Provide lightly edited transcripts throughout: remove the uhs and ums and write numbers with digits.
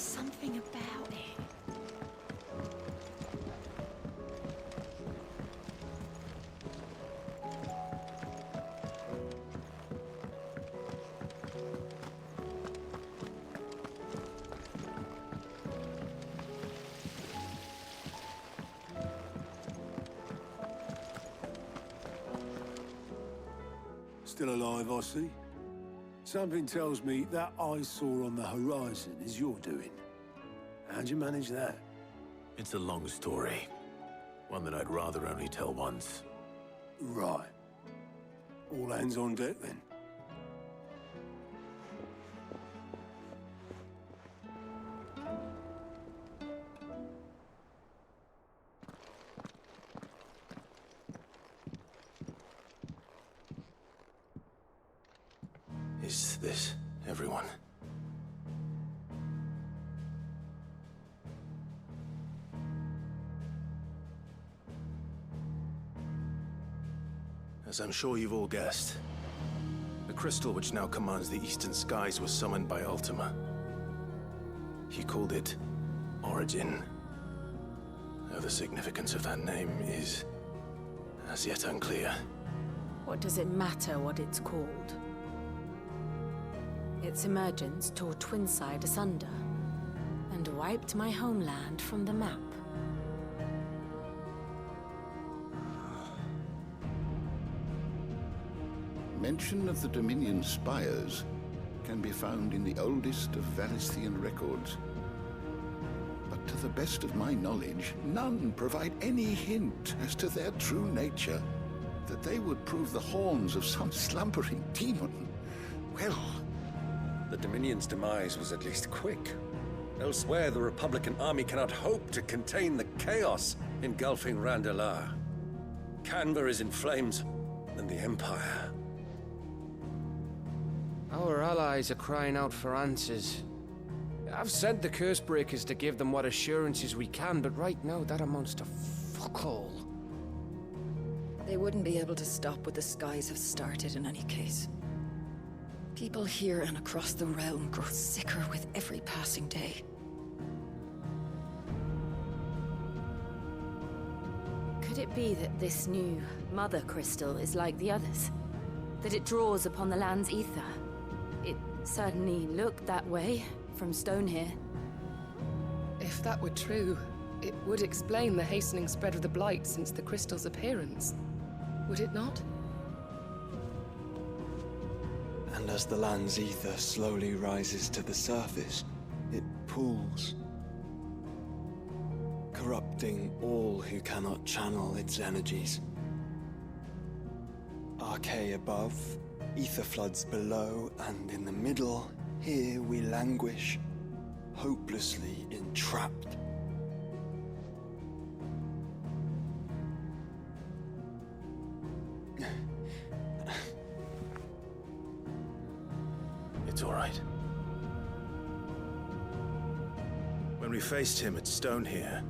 something about it. Still alive, I see. Something tells me that eyesore on the horizon is your doing. How'd you manage that? It's a long story. One that I'd rather only tell once. Right. All hands on deck, then. Is this everyone? As I'm sure you've all guessed, the crystal which now commands the eastern skies was summoned by Ultima. He called it Origin. Though the significance of that name is as yet unclear. What does it matter what it's called? Its emergence tore Twinside asunder and wiped my homeland from the map. Mention of the Dominion spires can be found in the oldest of Valisthian records. But to the best of my knowledge, none provide any hint as to their true nature. That they would prove the horns of some slumbering demon. Well, the Dominion's demise was at least quick. Elsewhere, the Republican army cannot hope to contain the chaos engulfing Randalar. Canva is in flames, and the Empire. Our allies are crying out for answers. I've sent the Cursebreakers to give them what assurances we can, but right now that amounts to fuck all. They wouldn't be able to stop what the skies have started in any case. People here and across the realm grow sicker with every passing day. Could it be that this new Mother Crystal is like the others? That it draws upon the land's ether? It certainly looked that way from stone here. If that were true, it would explain the hastening spread of the Blight since the crystal's appearance. Would it not? And as the land's ether slowly rises to the surface, it pools, corrupting all who cannot channel its energies. Archay above, ether floods below, and in the middle, here we languish, hopelessly entrapped. It's all right. When we faced him at Stone here,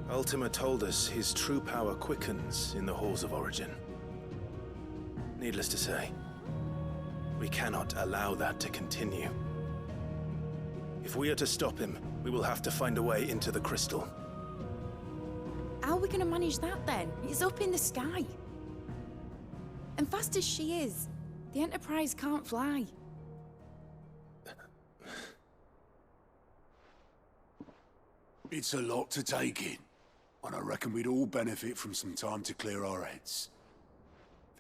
Ultima told us his true power quickens in the halls of Origin. Needless to say, we cannot allow that to continue. If we are to stop him, we will have to find a way into the crystal. How are we gonna manage that then? It's up in the sky. And fast as she is, the Enterprise can't fly. It's a lot to take in, and I reckon we'd all benefit from some time to clear our heads.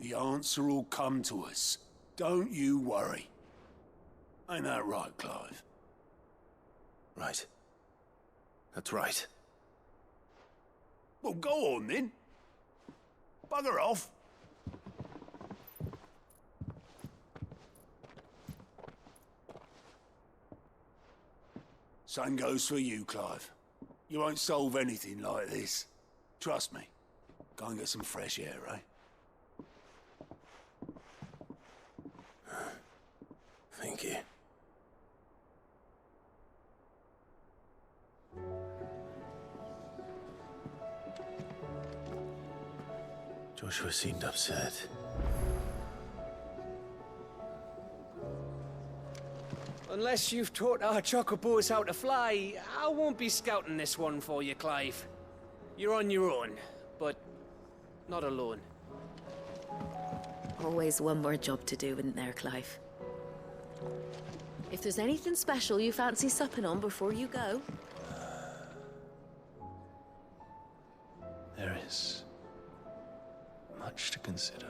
The answer will come to us. Don't you worry. Ain't that right, Clive? Right. That's right. Well, go on then. Bugger off. Same goes for you, Clive. You won't solve anything like this. Trust me. Go and get some fresh air, eh? Thank you. Joshua seemed upset. Unless you've taught our chocobos how to fly, I won't be scouting this one for you, Clive. You're on your own, but not alone. Always one more job to do, isn't there, Clive? If there's anything special you fancy supping on before you go... There is much to consider.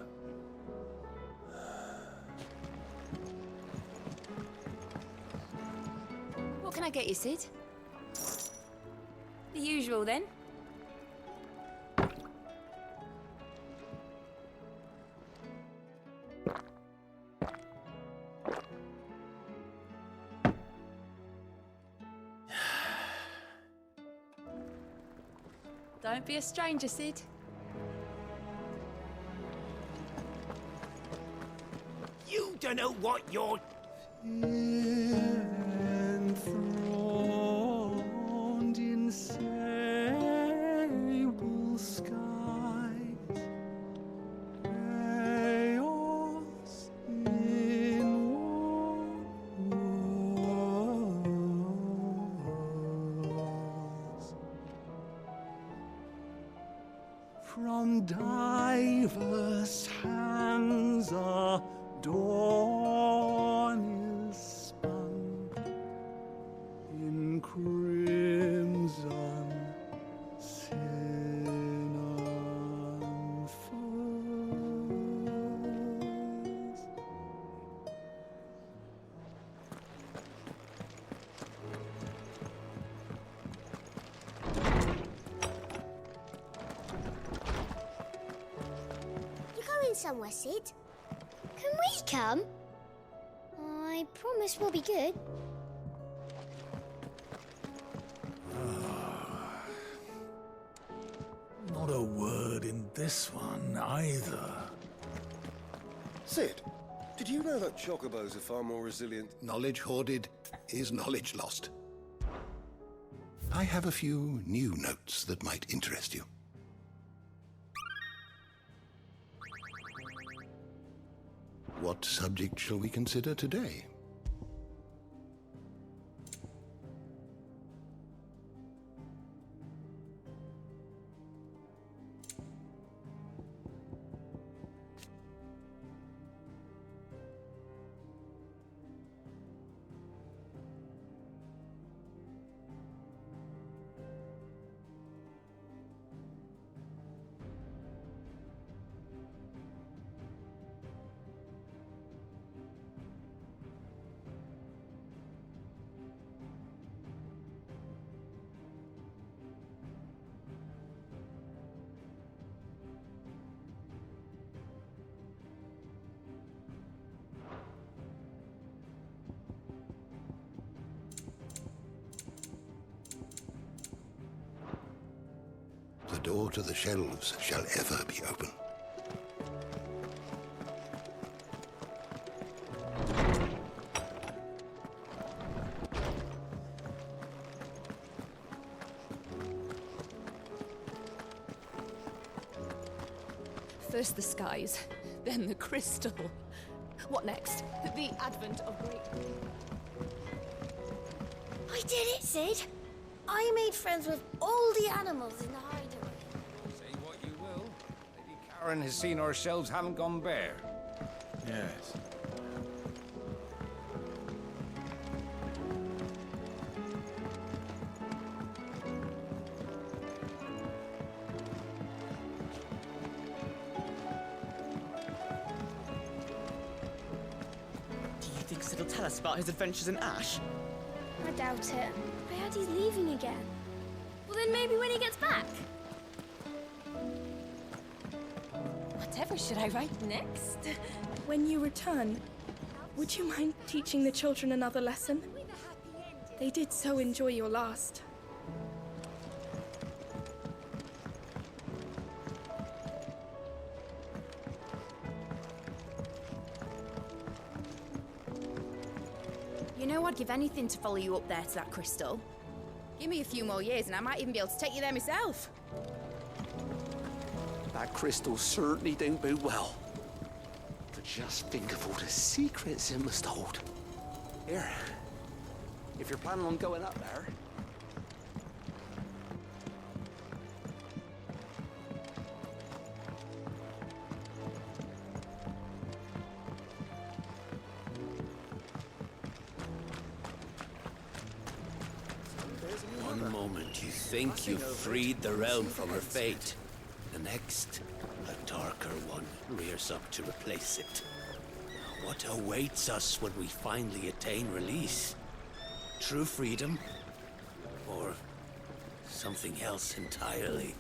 What can I get you, Sid? The usual, then. Don't be a stranger, Sid. You don't know what you're... Enthroned in sable skies, chaos in walls. From diverse hands a dawn is spun in crimson sin unfolds. You're going somewhere, Sid? Can we come? I promise we'll be good. Not a word in this one, either. Sid, did you know that chocobos are far more resilient? Knowledge hoarded is knowledge lost. I have a few new notes that might interest you. What subject shall we consider today? The door to the shelves shall ever be open. First the skies, then the crystal. What next? The advent of great... I did it, Sid! I made friends with all the animals in the hideaway. Say what you will, Lady Karen has seen our shelves haven't gone bare. Yes. Do you think Sid'll tell us about his adventures in Ash? I doubt it. I heard he's leaving again. Well, then maybe when he gets back. Whatever should I write next? When you return, would you mind teaching the children another lesson? They did so enjoy your last. You know I'd give anything to follow you up there to that crystal. Give me a few more years and I might even be able to take you there myself. That crystal certainly don't bode well. But just think of all the secrets it must hold. Here, if you're planning on going up there. One moment you think you've freed the realm from her fate. The next, a darker one rears up to replace it. What awaits us when we finally attain release? True freedom? Or something else entirely?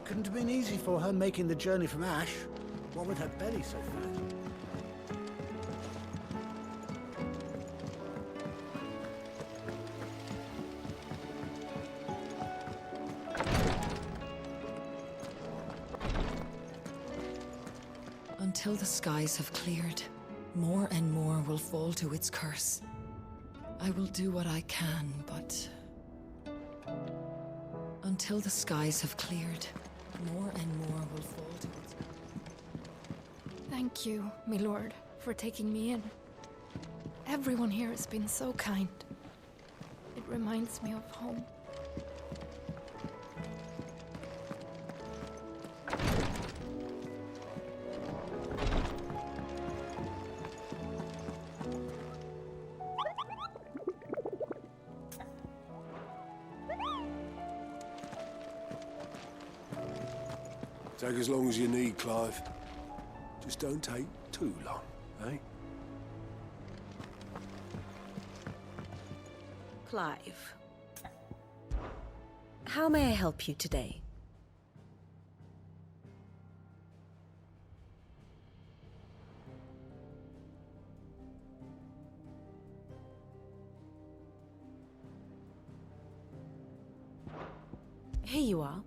Couldn't have been easy for her making the journey from Ash. What with her belly so fat? Until the skies have cleared, more and more will fall to its curse. I will do what I can, but... Until the skies have cleared, more and more will fall to its curse. Thank you, my lord, for taking me in. Everyone here has been so kind. It reminds me of home. Take as long as you need, Clive. Just don't take too long, eh? Clive. How may I help you today? Here you are.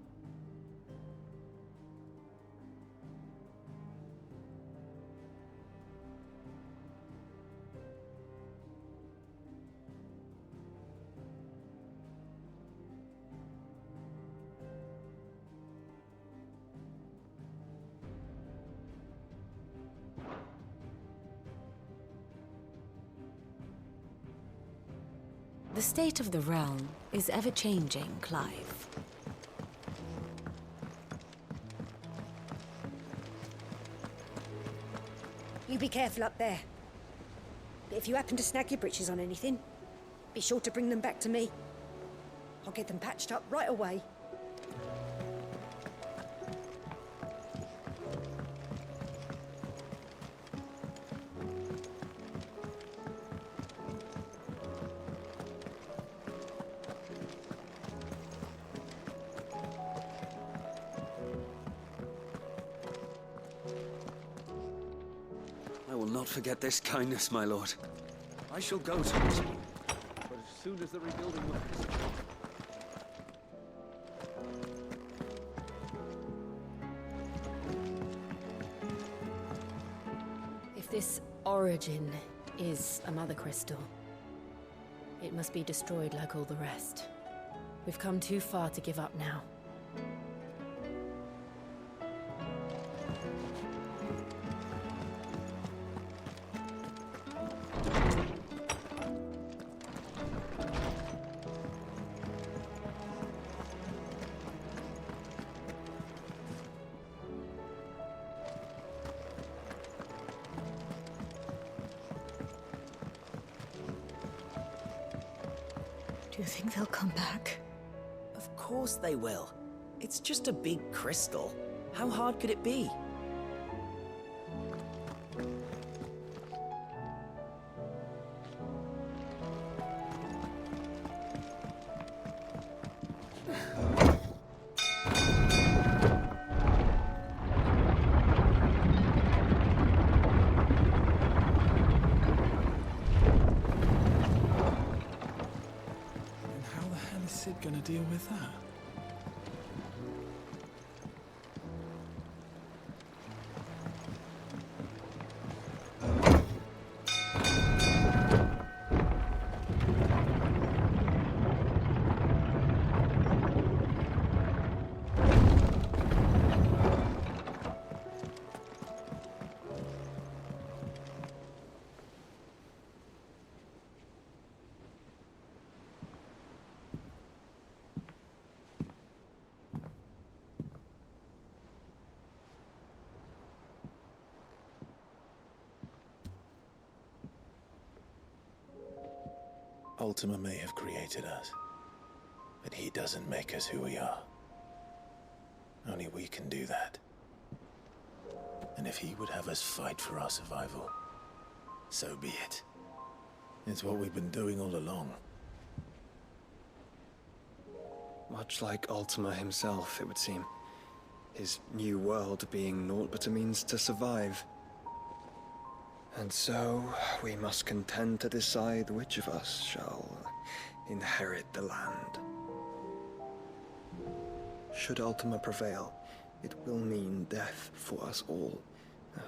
The state of the realm is ever-changing, Clive. You be careful up there. But if you happen to snag your britches on anything, be sure to bring them back to me. I'll get them patched up right away. I will not forget this kindness, my lord. I shall go to it, but as soon as the rebuilding work is complete. If this origin is a mother crystal, it must be destroyed like all the rest. We've come too far to give up now. Do you think they'll come back? Of course they will. It's just a big crystal. How hard could it be? Sid gonna deal with that? Ultima may have created us, but he doesn't make us who we are. Only we can do that. And if he would have us fight for our survival, so be it. It's what we've been doing all along. Much like Ultima himself, it would seem. His new world being naught but a means to survive. And so, we must contend to decide which of us shall inherit the land. Should Ultima prevail, it will mean death for us all.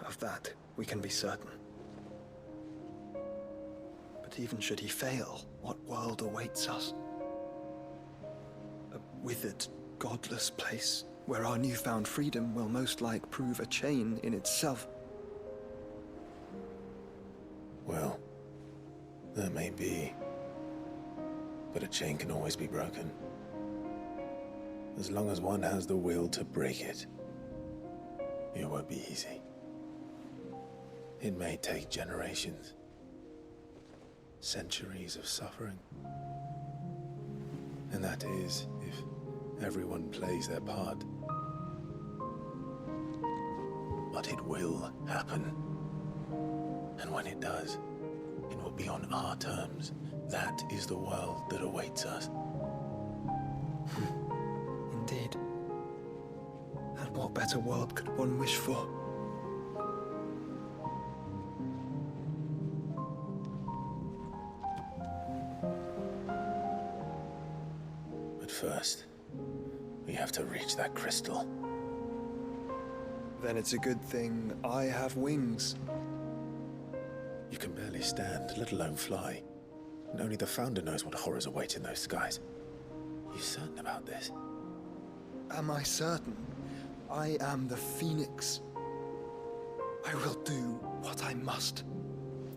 Of that, we can be certain. But even should he fail, what world awaits us? A withered, godless place where our newfound freedom will most like prove a chain in itself. Well, that may be. But a chain can always be broken. As long as one has the will to break it. It won't be easy. It may take generations. Centuries of suffering. And that is if everyone plays their part. But it will happen. And when it does, it will be on our terms. That is the world that awaits us. Indeed. And what better world could one wish for? But first, we have to reach that crystal. Then it's a good thing I have wings. You can barely stand, let alone fly. And only the Founder knows what horrors await in those skies. You certain about this? Am I certain? I am the Phoenix. I will do what I must.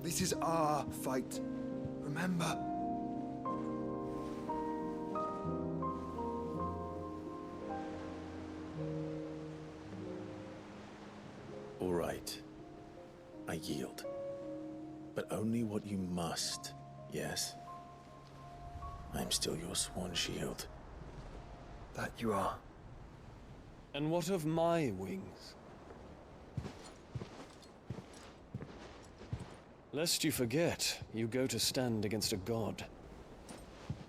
This is our fight. Remember? All right. I yield. But only what you must, yes? I'm still your sworn shield. That you are. And what of my wings? Lest you forget, you go to stand against a god.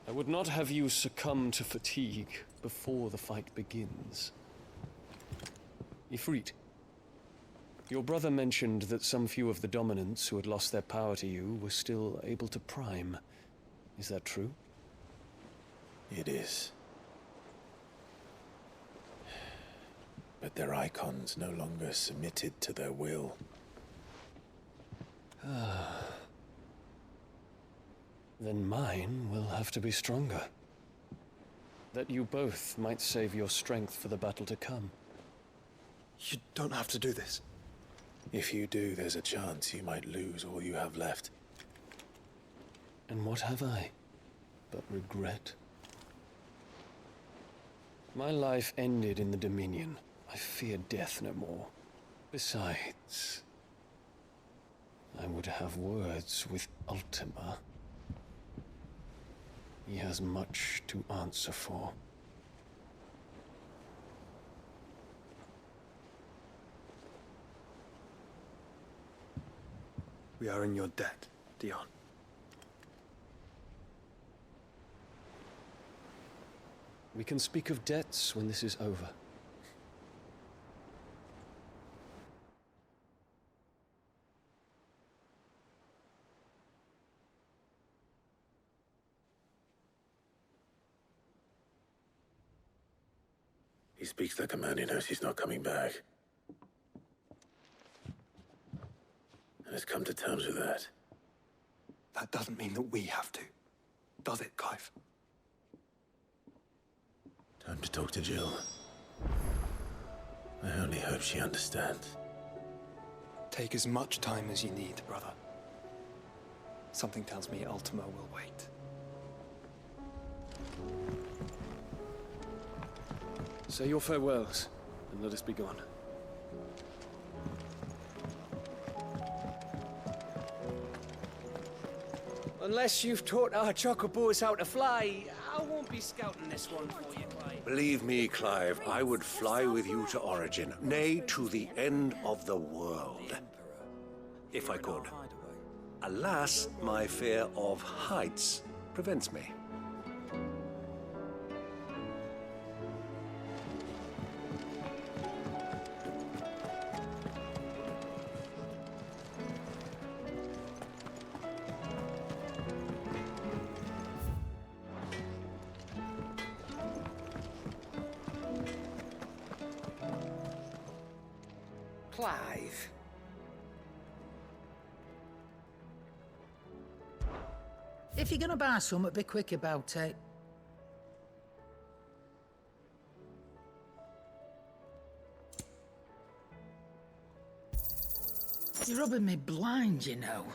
I would not have you succumb to fatigue before the fight begins. Ifrit, your brother mentioned that some few of the dominants who had lost their power to you were still able to prime. Is that true? It is. But their icons no longer submitted to their will. Then mine will have to be stronger. That you both might save your strength for the battle to come. You don't have to do this. If you do, there's a chance you might lose all you have left. And what have I but regret? My life ended in the Dominion. I fear death no more. Besides, I would have words with Ultima. He has much to answer for. We are in your debt, Dion. We can speak of debts when this is over. He speaks like a man who knows he's not coming back. And has come to terms with that. That doesn't mean that we have to, does it, Clive? Time to talk to Jill. I only hope she understands. Take as much time as you need, brother. Something tells me Ultima will wait. Say your farewells, and let us be gone. Unless you've taught our chocobos how to fly, I won't be scouting this one for you, Clive. Believe me, Clive, I would fly with you to Origin, nay, to the end of the world. If I could. Alas, my fear of heights prevents me. Clive. If you're gonna buy something, be quick about it. You're rubbing me blind, you know.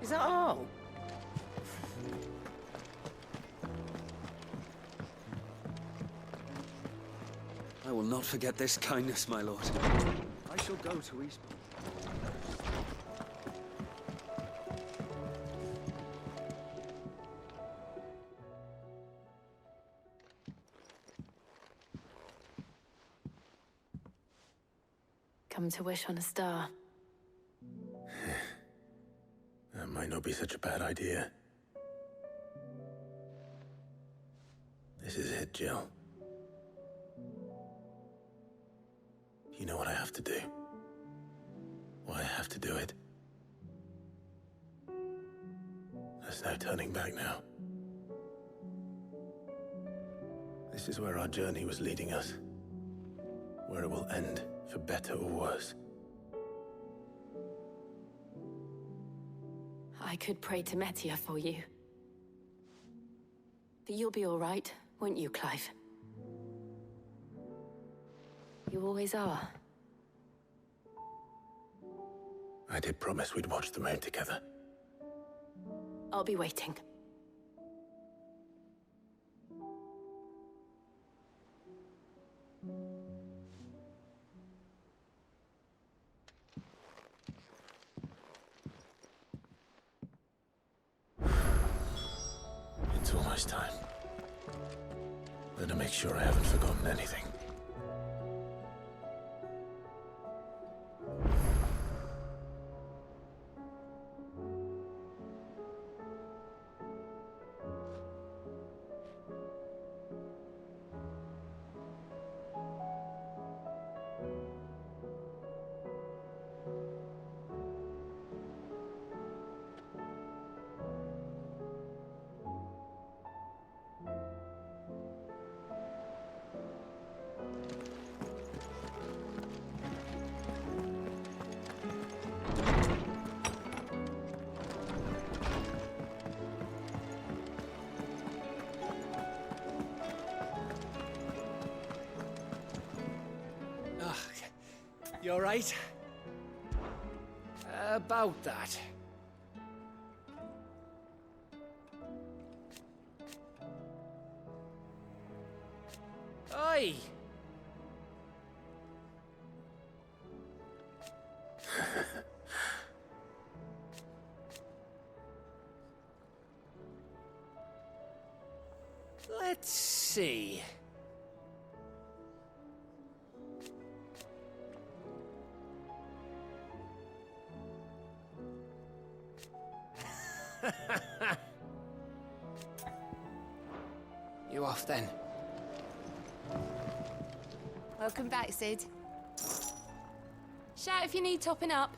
Is that all? I will not forget this kindness, my lord. I shall go to Eastbourne. Come to wish on a star. That might not be such a bad idea. This is it, Jill. You know what I have to do. Why I have to do it. There's no turning back now. This is where our journey was leading us. Where it will end, for better or worse. I could pray to Metia for you. But you'll be all right, won't you, Clive? You always are. I did promise we'd watch the moon together. I'll be waiting. It's almost time. Better make sure I haven't forgotten anything. You all right? About that. Oi! Let's see. You off then? Welcome back, Sid. Shout if you need topping up.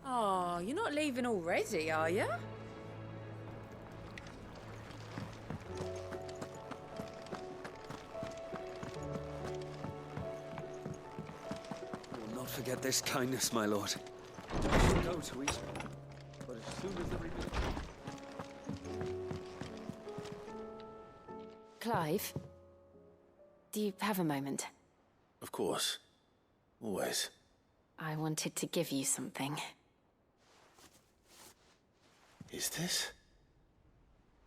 Oh, you're not leaving already, are you? forget this kindness, my lord. I shall go to eat, but as soon as the rebuilding... Clive? Do you have a moment? Of course. Always. I wanted to give you something. Is this?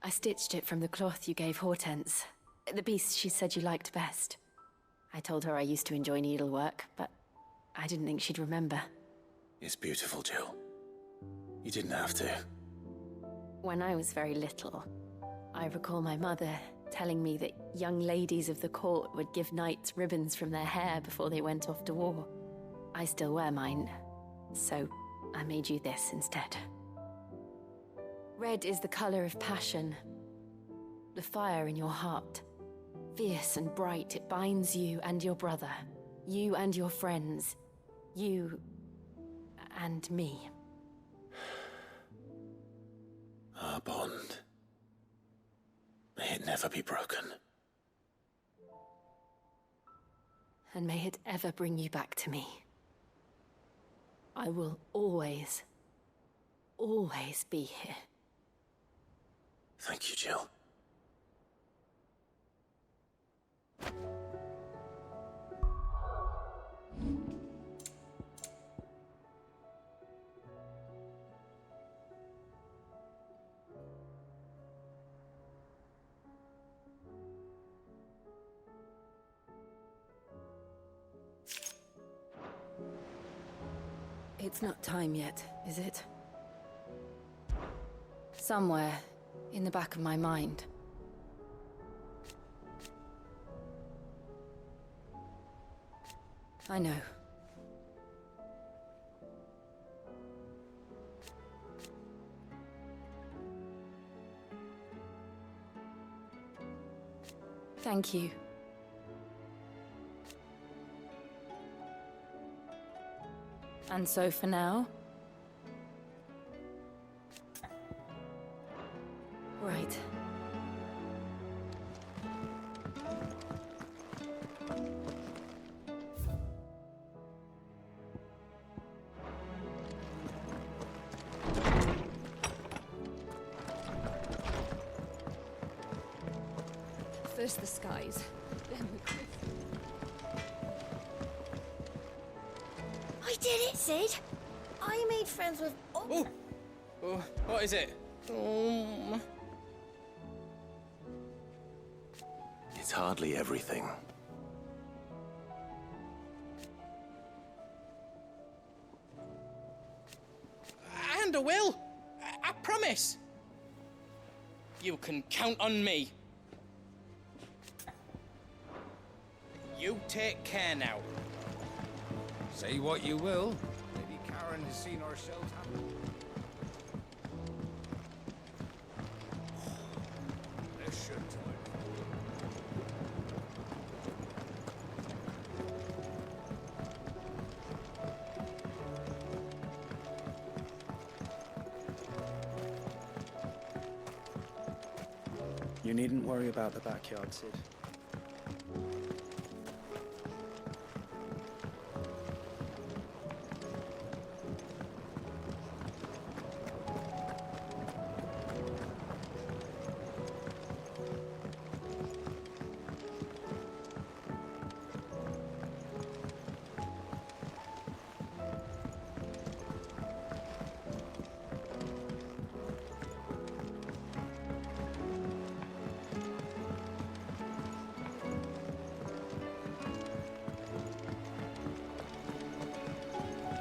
I stitched it from the cloth you gave Hortense. The piece she said you liked best. I told her I used to enjoy needlework, but I didn't think she'd remember. It's beautiful, Jill. You didn't have to. When I was very little, I recall my mother telling me that young ladies of the court would give knights ribbons from their hair before they went off to war. I still wear mine, so I made you this instead. Red is the color of passion, the fire in your heart. Fierce and bright, it binds you and your brother, you and your friends, you and me. Our bond. May it never be broken. And may it ever bring you back to me. I will always, always be here. Thank you, Jill. It's not time yet, is it? Somewhere in the back of my mind. I know. Thank you. And so for now... Right. First the skies, then the crystal. I did it, Sid! I made friends with... Oh, what is it? It's hardly everything. And I will. I promise. You can count on me. You take care now. Say what you will, Lady Karen has seen ourselves happen. This should time. You needn't worry about the backyard, Sid.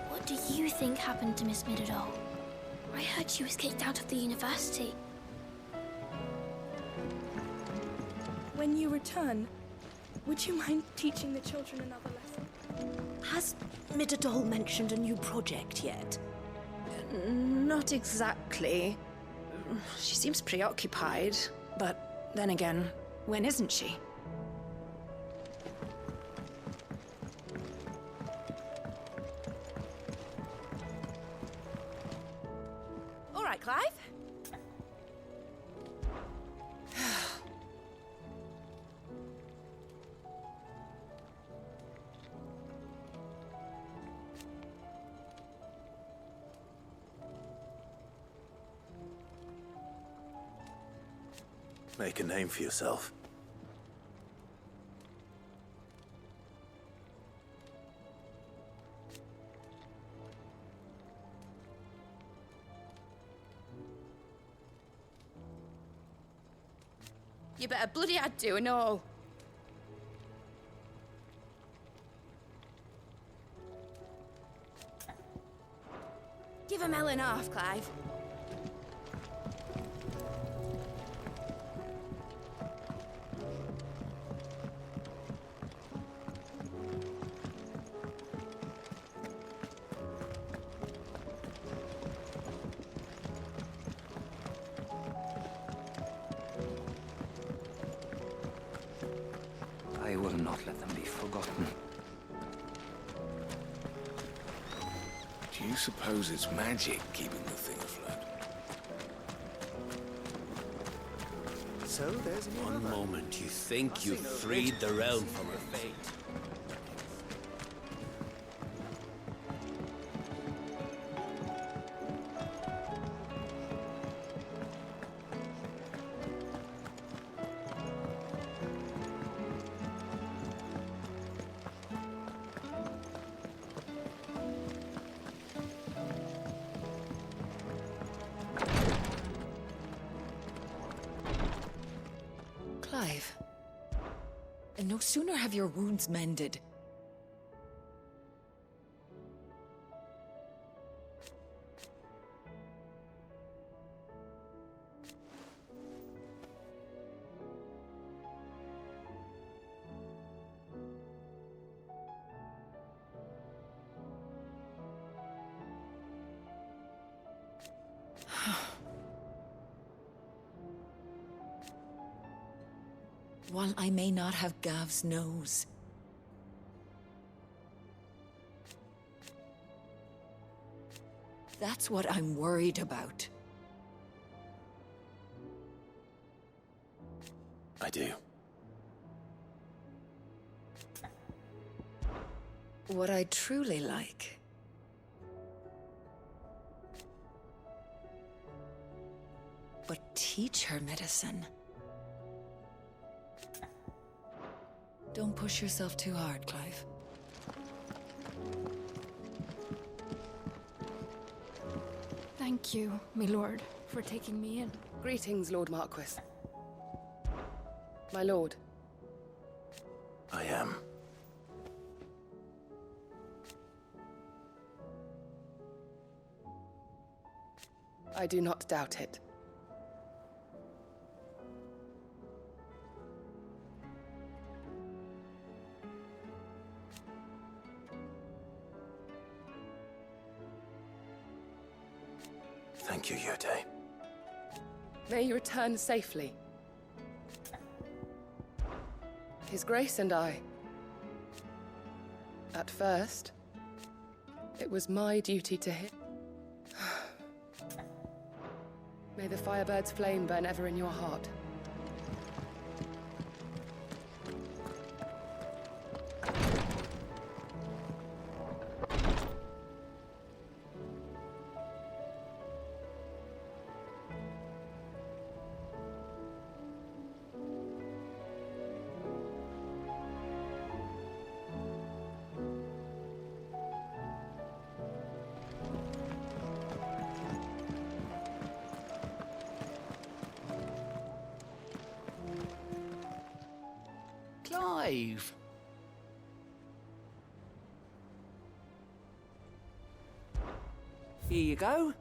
What do you think happened to Miss Midadol? I heard she was kicked out of the university. When you return, would you mind teaching the children another lesson? Has Midadol mentioned a new project yet? Not exactly. She seems preoccupied, but then again, when isn't she? All right, Clive. Make a name for yourself. You better bloody had to and all. Give a melon half, Clive. I will not let them be forgotten. Do you suppose it's magic keeping the thing afloat? So there's one moment you think you've freed the realm from her fate. Clive, and no sooner have your wounds mended. While I may not have Gav's nose, that's what I'm worried about. I do. What I truly like but teach her medicine. Don't push yourself too hard, Clive. Thank you, my lord, for taking me in. Greetings, Lord Marquis. My lord. I am. I do not doubt it. Thank you, Yurte. May you return safely. His Grace and I. At first, it was my duty to hit. May the Firebird's flame burn ever in your heart. Clive! Here you go.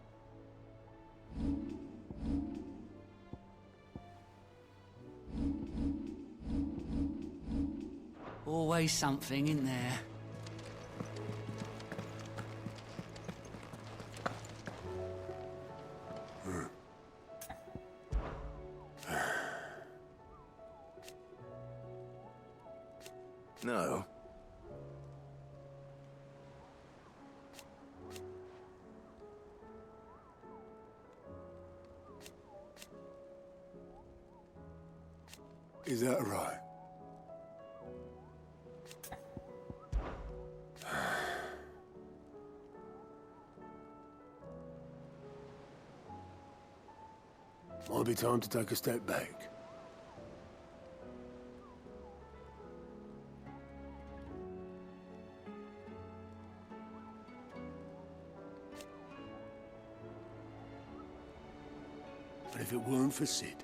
Always something in there. No. Is that right? Might be time to take a step back. But if it weren't for Sid...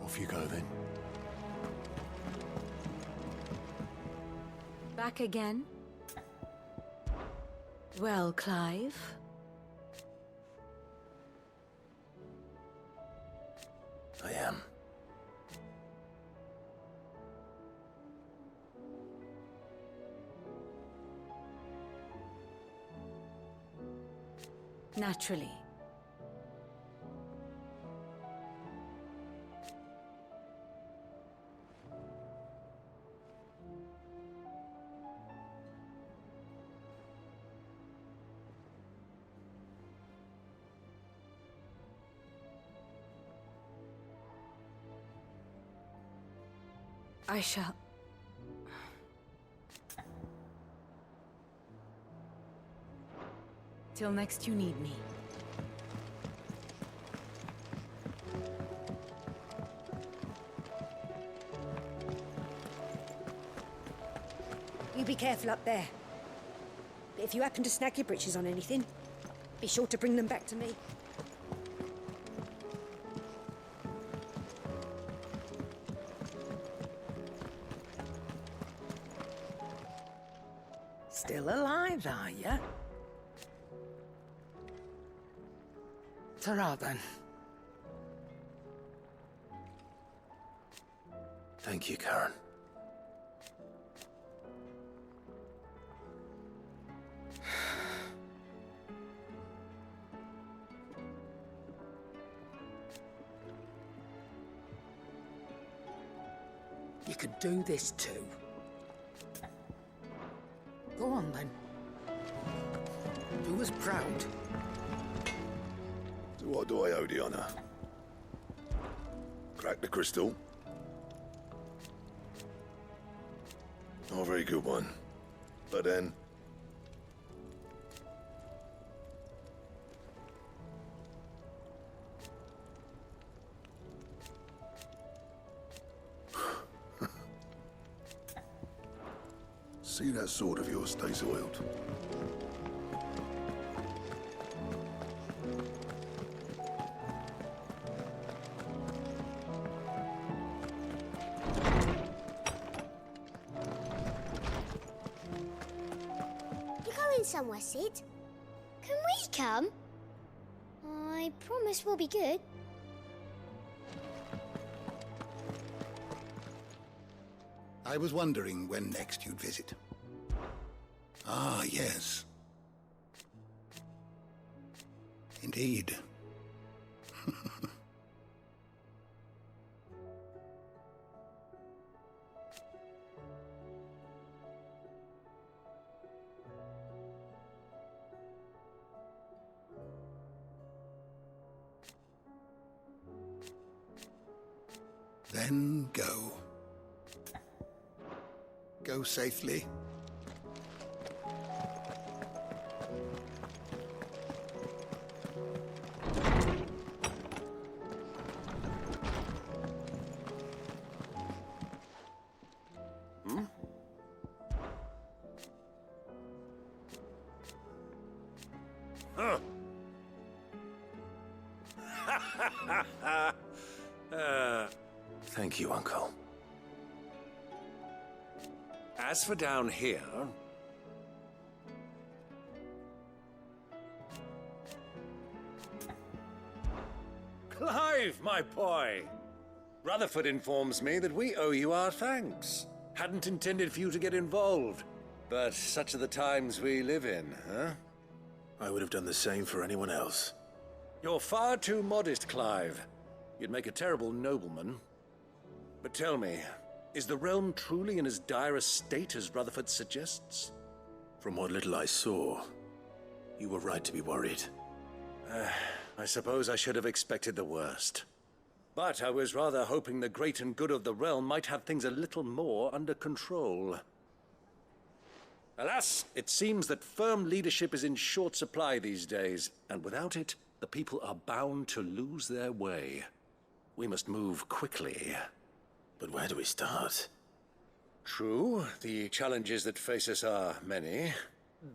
Off you go, then. Back again? Well, Clive? I am. Naturally. I shall. Till next you need me. You be careful up there. But if you happen to snag your britches on anything, be sure to bring them back to me. Still alive, are you? Ta-ra, then. Thank you, Karen. You could do this too. Go on, then. Do us proud. So what do I owe the honor? Crack the crystal? Oh, very good one. But then... See that sword of yours stays oiled. You're going somewhere, Sid. Can we come? I promise we'll be good. I was wondering when next you'd visit. Ah, yes. Indeed. Then go. Go safely. Thank you, Uncle. As for down here... Clive, my boy! Rutherford informs me that we owe you our thanks. Hadn't intended for you to get involved, but such are the times we live in, huh? I would have done the same for anyone else. You're far too modest, Clive. You'd make a terrible nobleman. But tell me, is the realm truly in as dire a state as Rutherford suggests? From what little I saw, you were right to be worried. I suppose I should have expected the worst. But I was rather hoping the great and good of the realm might have things a little more under control. Alas, it seems that firm leadership is in short supply these days, and without it, the people are bound to lose their way. we must move quickly. But where do we start? True, the challenges that face us are many.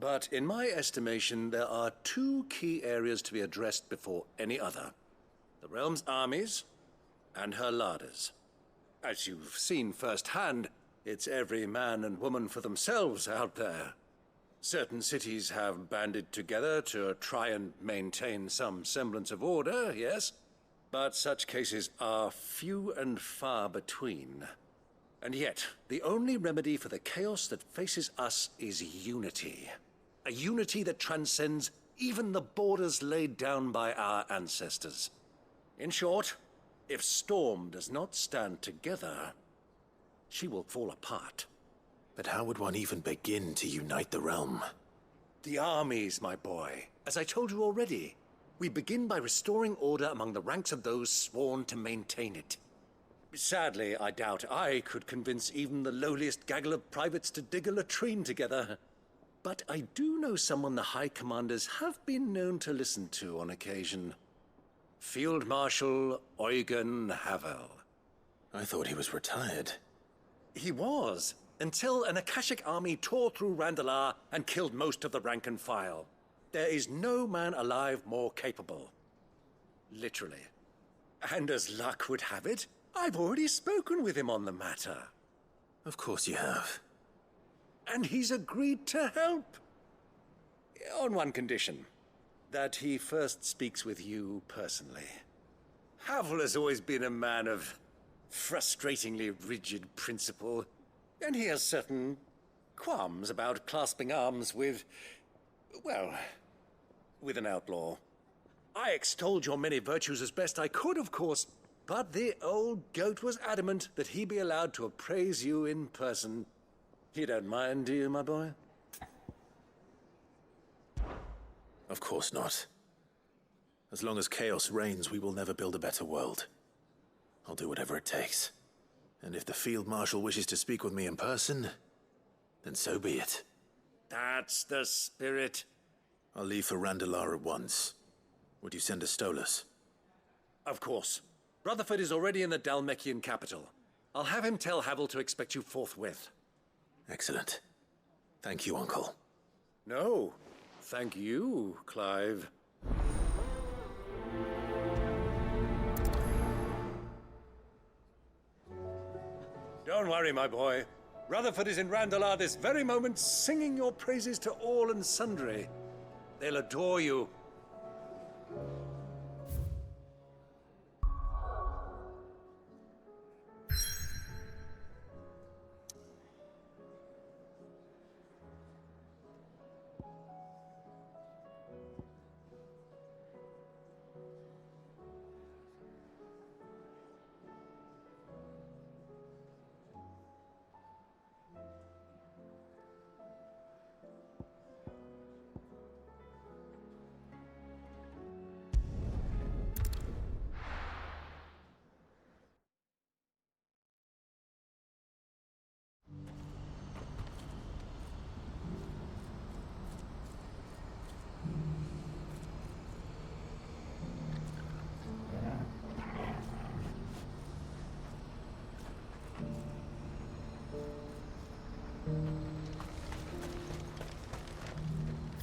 But in my estimation, there are two key areas to be addressed before any other. The realm's armies and her larders. As you've seen firsthand, it's every man and woman for themselves out there. Certain cities have banded together to try and maintain some semblance of order, yes? But such cases are few and far between. And yet, the only remedy for the chaos that faces us is unity. A unity that transcends even the borders laid down by our ancestors. In short, if Storm does not stand together, she will fall apart. But how would one even begin to unite the realm? The armies, my boy. As I told you already, we begin by restoring order among the ranks of those sworn to maintain it. Sadly, I doubt I could convince even the lowliest gaggle of privates to dig a latrine together. But I do know someone the High Commanders have been known to listen to on occasion. Field Marshal Eugen Havel. I thought he was retired. He was, until an Akashic army tore through Randalar and killed most of the rank and file. There is no man alive more capable. Literally. And as luck would have it, I've already spoken with him on the matter. Of course you have. And he's agreed to help. On one condition. That he first speaks with you personally. Havel has always been a man of frustratingly rigid principle, and he has certain qualms about clasping arms with, well, with an outlaw. I extolled your many virtues as best I could, of course, but the old goat was adamant that he be allowed to appraise you in person. You don't mind, do you, my boy? Of course not. As long as chaos reigns, we will never build a better world. I'll do whatever it takes. And if the Field Marshal wishes to speak with me in person, then so be it. That's the spirit. I'll leave for Randalar at once. Would you send a Stolas? Of course. Rutherford is already in the Dalmekian capital. I'll have him tell Havel to expect you forthwith. Excellent. Thank you, Uncle. No. Thank you, Clive. Don't worry, my boy. Rutherford is in Randalar this very moment, singing your praises to all and sundry. They'll adore you.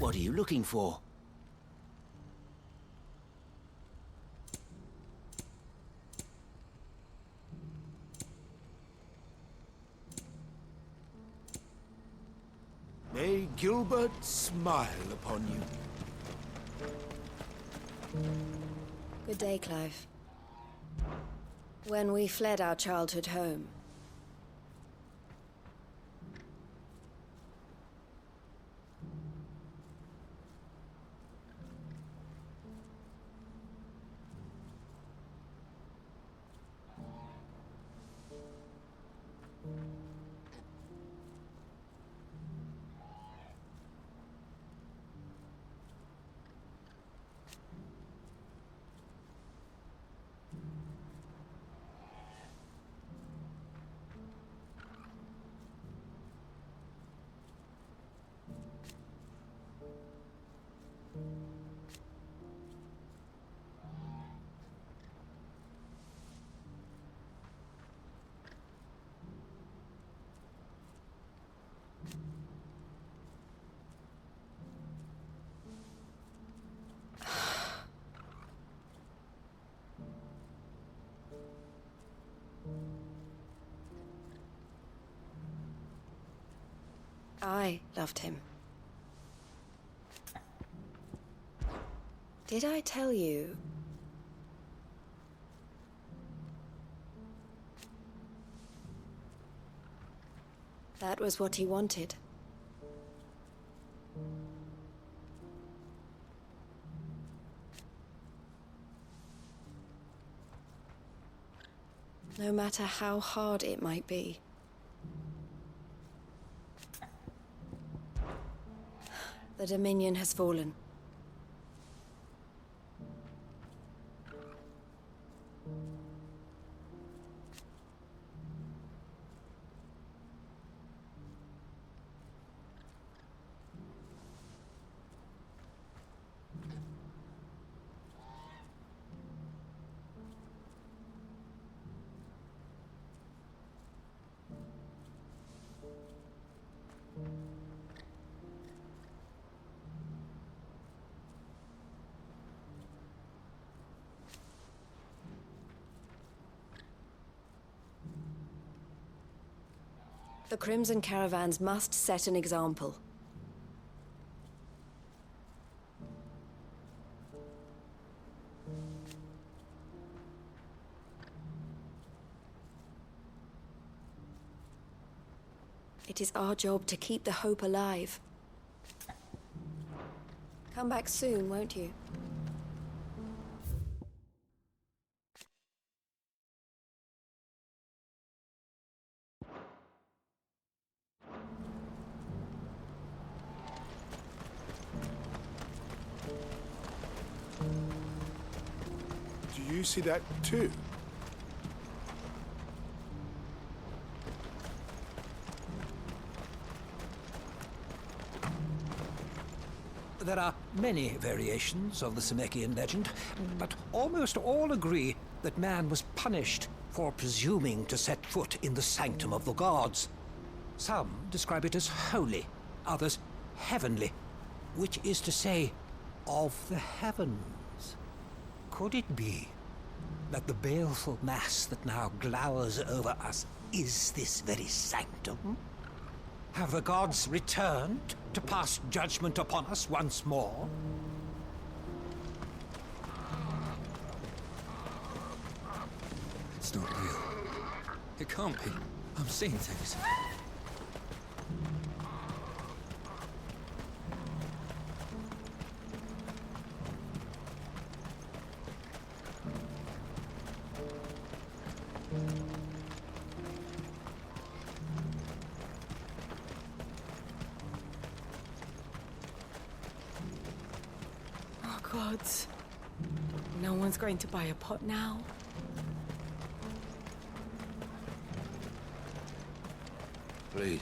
What are you looking for? May Gilbert smile upon you. Good day, Clive. When we fled our childhood home, I loved him. Did I tell you? That was what he wanted. No matter how hard it might be. The Dominion has fallen. The Crimson Caravans must set an example. It is our job to keep the hope alive. Come back soon, won't you? Do you see that too? There are many variations of the Semekian legend, but almost all agree that man was punished for presuming to set foot in the sanctum of the gods. Some describe it as holy, others heavenly, which is to say, of the heavens. Could it be that the baleful mass that now glowers over us is this very sanctum? Have the gods returned to pass judgment upon us once more? It's not real. It can't be. I'm seeing things. Oh, gods. No one's going to buy a pot now. Please.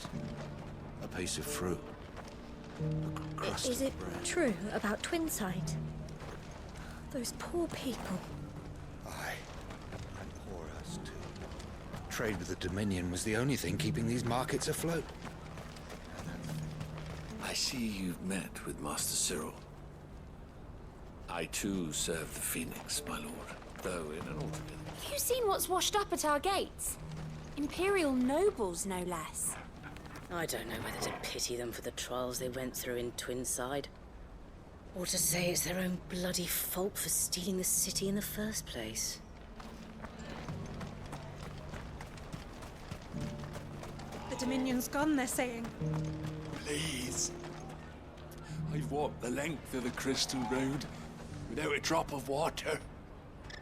A piece of fruit. A crust Is of it bread. true about Twinside? Those poor people. Aye. And poor us too. Trade with the Dominion was the only thing keeping these markets afloat. I see you've met with Master Cyril. I too serve the Phoenix, my lord, though in an altogether... Have you seen what's washed up at our gates? Imperial nobles, no less. I don't know whether to pity them for the trials they went through in Twinside, or to say it's their own bloody fault for stealing the city in the first place. The Dominion's gone, they're saying. Please. I've walked the length of the Crystal Road without a drop of water.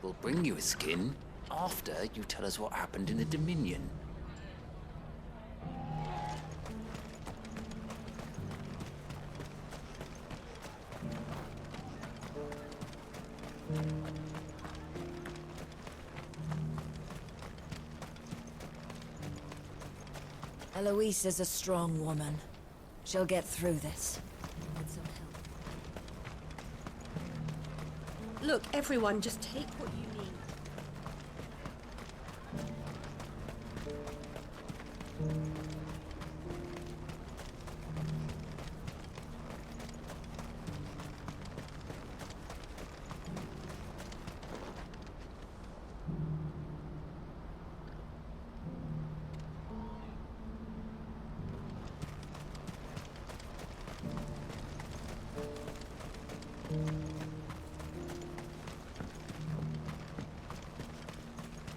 We'll bring you a skin after you tell us what happened in the Dominion. Eloise is a strong woman. She'll get through this. Look, everyone, just take what you need.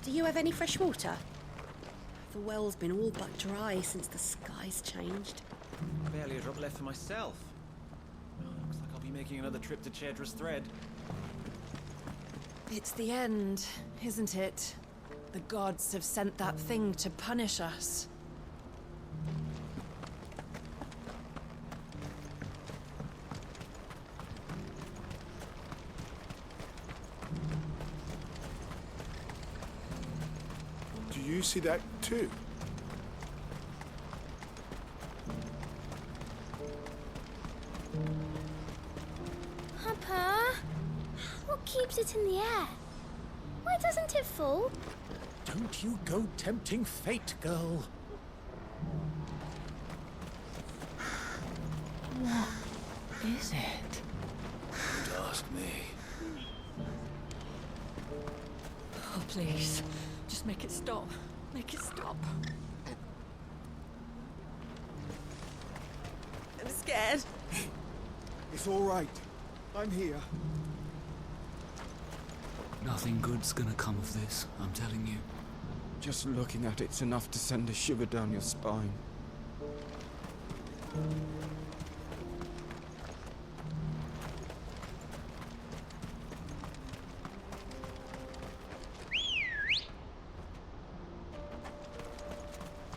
Do you have any fresh water? The well's been all but dry since the skies changed. Barely a drop left for myself. Looks like I'll be making another trip to Chedra's Thread. It's the end, isn't it? The gods have sent that thing to punish us. Do you see that too? Papa, what keeps it in the air? Why doesn't it fall? Don't you go tempting fate, girl. What is it? Don't ask me. Oh, please. Just make it stop. Make it stop. I'm scared. It's all right. I'm here. Nothing good's gonna come of this, I'm telling you. Just looking at it's enough to send a shiver down your spine.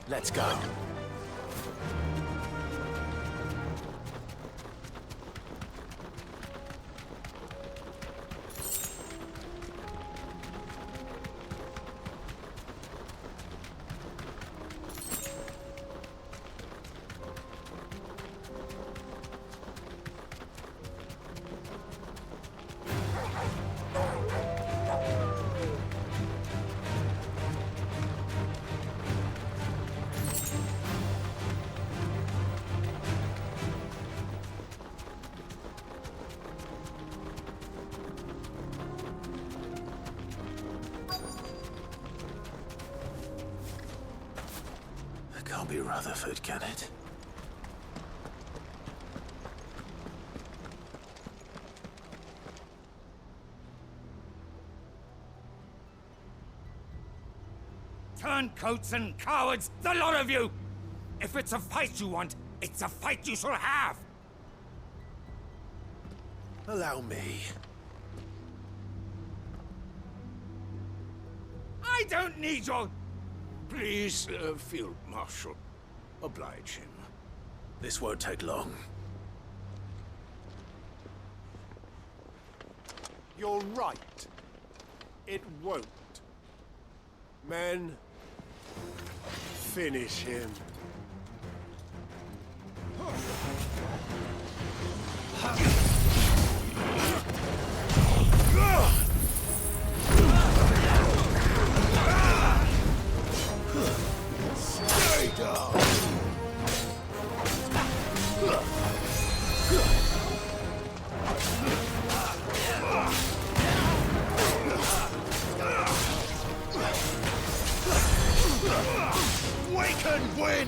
Let's go. Can't be Rutherford, can it? Turncoats and cowards, the lot of you! If it's a fight you want, it's a fight you shall have! Allow me. I don't need your... Please, Field Marshal, oblige him. This won't take long. You're right. It won't. Men, finish him. Stay down. Wake and win!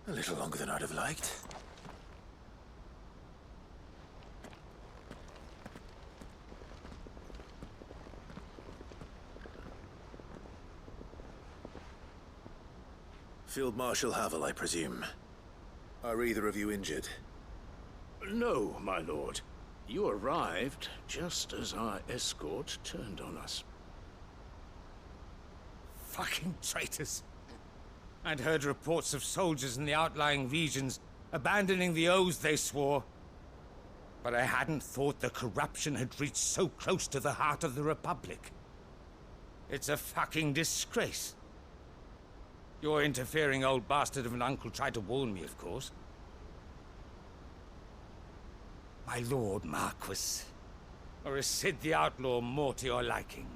A little longer than I'd have liked. Field Marshal Havel, I presume. Are either of you injured? No, my lord. You arrived just as our escort turned on us. Fucking traitors. I'd heard reports of soldiers in the outlying regions abandoning the oaths they swore. But I hadn't thought the corruption had reached so close to the heart of the Republic. It's a fucking disgrace. Your interfering old bastard of an uncle tried to warn me, of course. My lord Marquis. Or is Sid the Outlaw more to your liking?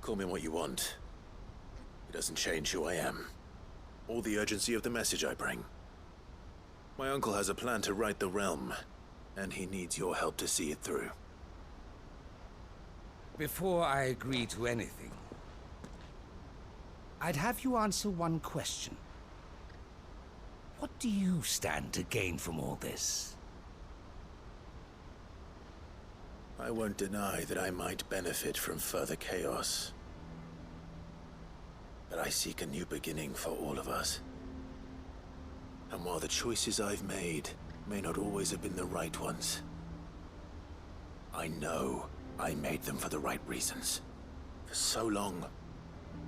Call me what you want. It doesn't change who I am, or the urgency of the message I bring. My uncle has a plan to right the realm, and he needs your help to see it through. Before I agree to anything, I'd have you answer one question. What do you stand to gain from all this? I won't deny that I might benefit from further chaos. But I seek a new beginning for all of us. And while the choices I've made may not always have been the right ones, I know I made them for the right reasons. For so long,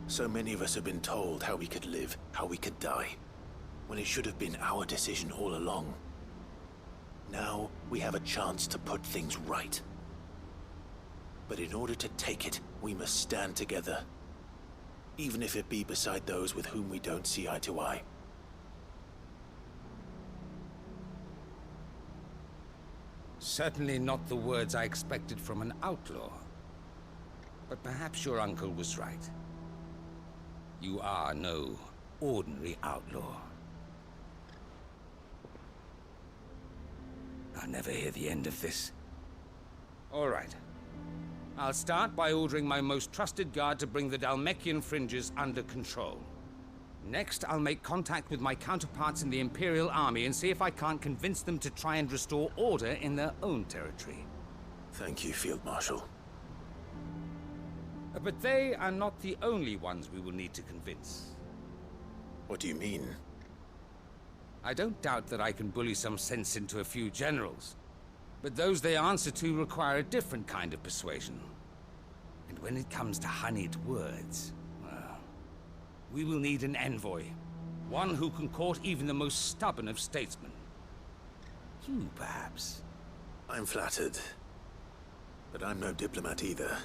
so many of us have been told how we could live, how we could die, when it should have been our decision all along. Now we have a chance to put things right. But in order to take it, we must stand together. Even if it be beside those with whom we don't see eye to eye. Certainly not the words I expected from an outlaw. But perhaps your uncle was right. You are no ordinary outlaw. I'll never hear the end of this. All right. I'll start by ordering my most trusted guard to bring the Dhalmekian fringes under control. Next, I'll make contact with my counterparts in the Imperial Army and see if I can't convince them to try and restore order in their own territory. Thank you, Field Marshal. But they are not the only ones we will need to convince. What do you mean? I don't doubt that I can bully some sense into a few generals. But those they answer to require a different kind of persuasion. And when it comes to honeyed words, well, we will need an envoy. One who can court even the most stubborn of statesmen. You, perhaps? I'm flattered. But I'm no diplomat either.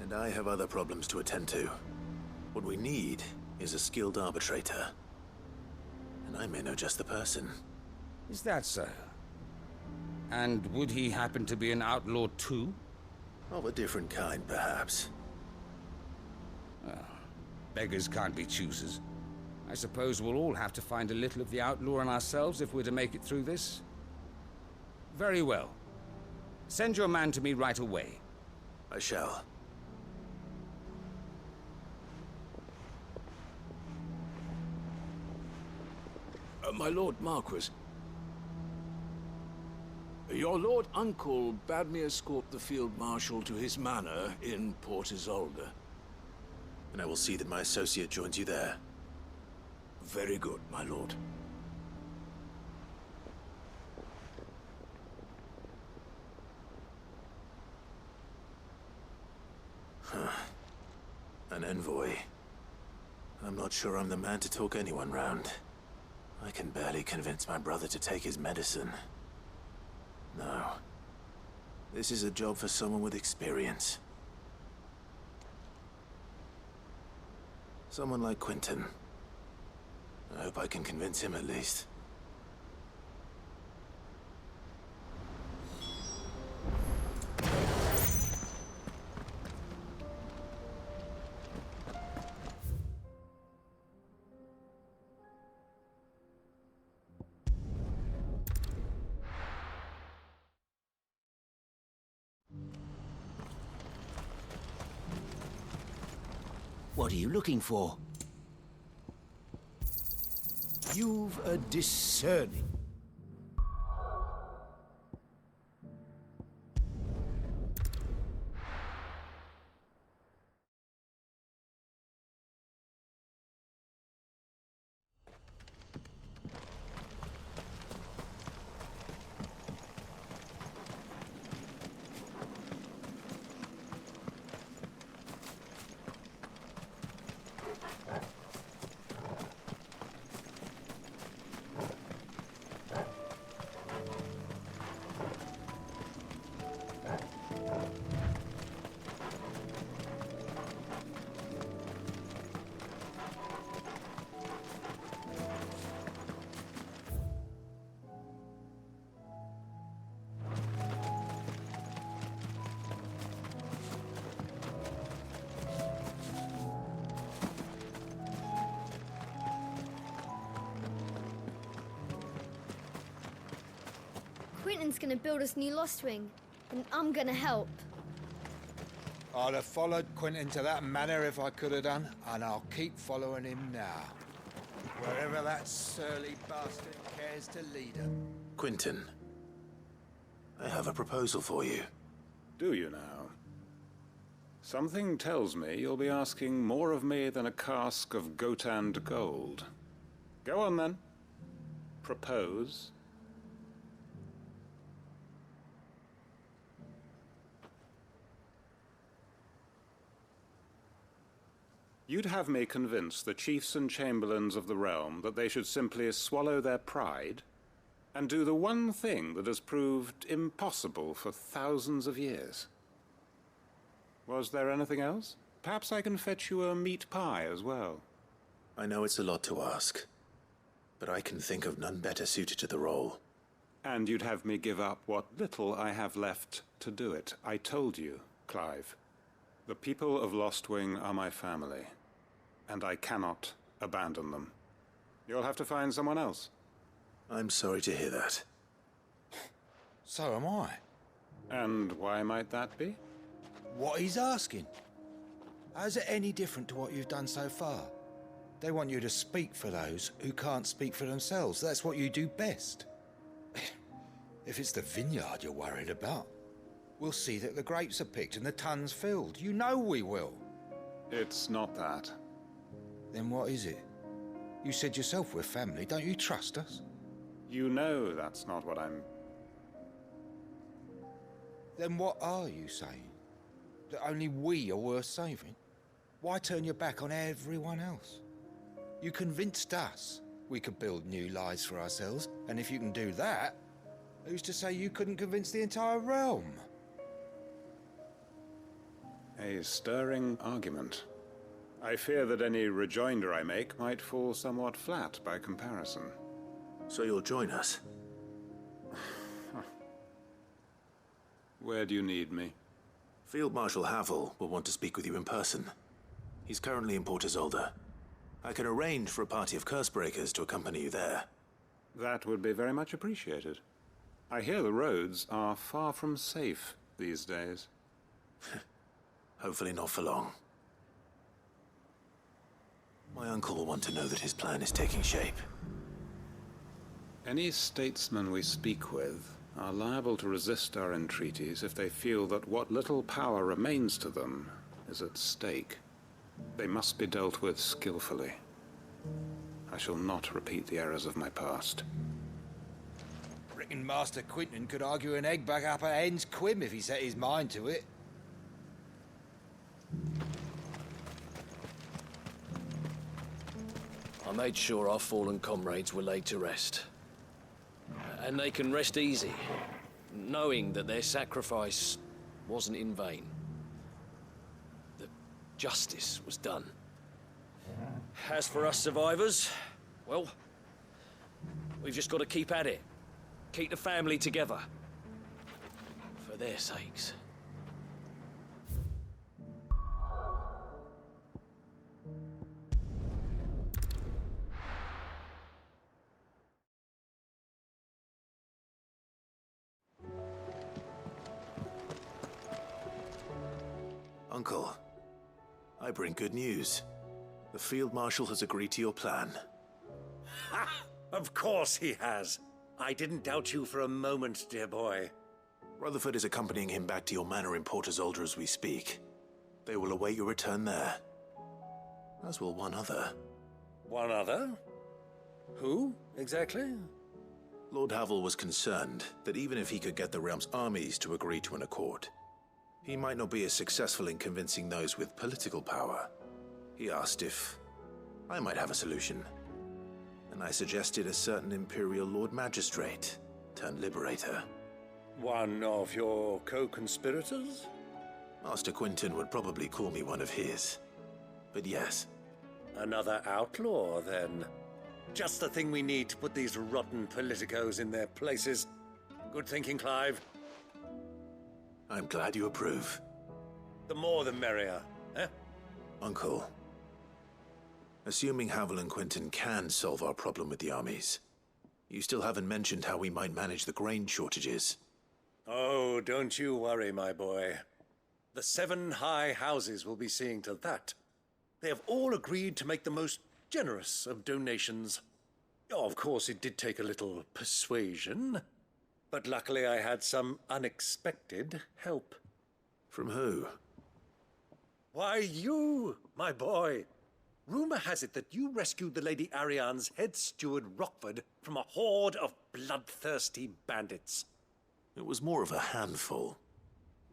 And I have other problems to attend to. What we need is a skilled arbitrator. And I may know just the person. Is that so? And would he happen to be an outlaw too? Of a different kind, perhaps. Well, beggars can't be choosers. I suppose we'll all have to find a little of the outlaw in ourselves if we're to make it through this. Very well. Send your man to me right away. I shall. My Lord Marquis. Your Lord Uncle bade me escort the Field Marshal to his manor in Port Isolde. And I will see that my associate joins you there. Very good, my lord. An envoy. I'm not sure I'm the man to talk anyone round. I can barely convince my brother to take his medicine. No. This is a job for someone with experience. Someone like Quentin. I hope I can convince him at least. What are you looking for? You've a discerning... Quentin's gonna build us new Lost Wing, and I'm gonna help. I'd have followed Quentin to that manor if I could have done, and I'll keep following him now. Wherever that surly bastard cares to lead him. Quentin, I have a proposal for you. Do you now? Something tells me you'll be asking more of me than a cask of Gotand gold. Go on then. Propose. You'd have me convince the chiefs and chamberlains of the realm that they should simply swallow their pride and do the one thing that has proved impossible for thousands of years. Was there anything else? Perhaps I can fetch you a meat pie as well. I know it's a lot to ask, but I can think of none better suited to the role. And you'd have me give up what little I have left to do it. I told you, Clive. The people of Lostwing are my family, and I cannot abandon them. You'll have to find someone else. I'm sorry to hear that. So am I. And why might that be? What he's asking. How's it any different to what you've done so far? They want you to speak for those who can't speak for themselves. That's what you do best. If it's the vineyard you're worried about, we'll see that the grapes are picked and the tons filled. You know we will. It's not that. Then what is it? You said yourself we're family. Don't you trust us? You know that's not what I'm... Then what are you saying? That only we are worth saving? Why turn your back on everyone else? You convinced us we could build new lives for ourselves, and if you can do that, who's to say you couldn't convince the entire realm? A stirring argument. I fear that any rejoinder I make might fall somewhat flat by comparison. So you'll join us? Where do you need me? Field Marshal Havel will want to speak with you in person. He's currently in Port Isolde. I can arrange for a party of Cursebreakers to accompany you there. That would be very much appreciated. I hear the roads are far from safe these days. Hopefully not for long. My uncle will want to know that his plan is taking shape. Any statesmen we speak with are liable to resist our entreaties if they feel that what little power remains to them is at stake. They must be dealt with skillfully. I shall not repeat the errors of my past. Reckon Master Quentin could argue an egg back up a hen's quim if he set his mind to it. I made sure our fallen comrades were laid to rest. And they can rest easy, knowing that their sacrifice wasn't in vain. That justice was done. As for us survivors, well, we've just got to keep at it. Keep the family together. For their sakes. Uncle, I bring good news. The Field Marshal has agreed to your plan. Ha! Of course he has. I didn't doubt you for a moment, dear boy. Rutherford is accompanying him back to your manor in Porter's Alder as we speak. They will await your return there. As will one other. One other? Who, exactly? Lord Havel was concerned that even if he could get the realm's armies to agree to an accord, he might not be as successful in convincing those with political power. He asked if I might have a solution, and I suggested a certain Imperial Lord Magistrate turned Liberator. One of your co-conspirators? Master Quinton would probably call me one of his, but yes. Another outlaw, then. Just the thing we need to put these rotten politicos in their places. Good thinking, Clive. I'm glad you approve. The more the merrier, eh? Uncle, assuming Havel and Quinton can solve our problem with the armies, you still haven't mentioned how we might manage the grain shortages. Oh, don't you worry, my boy. The 7 high houses will be seeing to that. They have all agreed to make the most generous of donations. Oh, of course, it did take a little persuasion, but luckily I had some unexpected help. From who? Why, you, my boy. Rumor has it that you rescued the Lady Ariane's head steward Rockford from a horde of bloodthirsty bandits. It was more of a handful.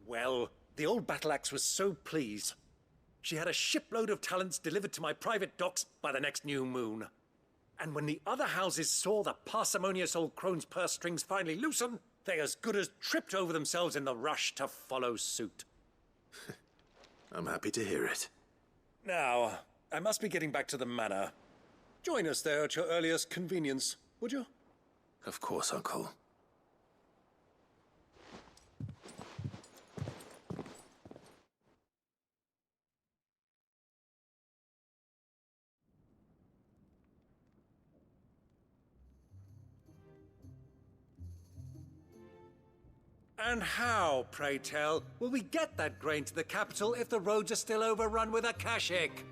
Well, the old battle axe was so pleased. She had a shipload of talents delivered to my private docks by the next new moon. And when the other houses saw the parsimonious old crone's purse strings finally loosen, they as good as tripped over themselves in the rush to follow suit. I'm happy to hear it. Now, I must be getting back to the manor. Join us there at your earliest convenience, would you? Of course, Uncle. And how, pray tell, will we get that grain to the capital if the roads are still overrun with Akashic?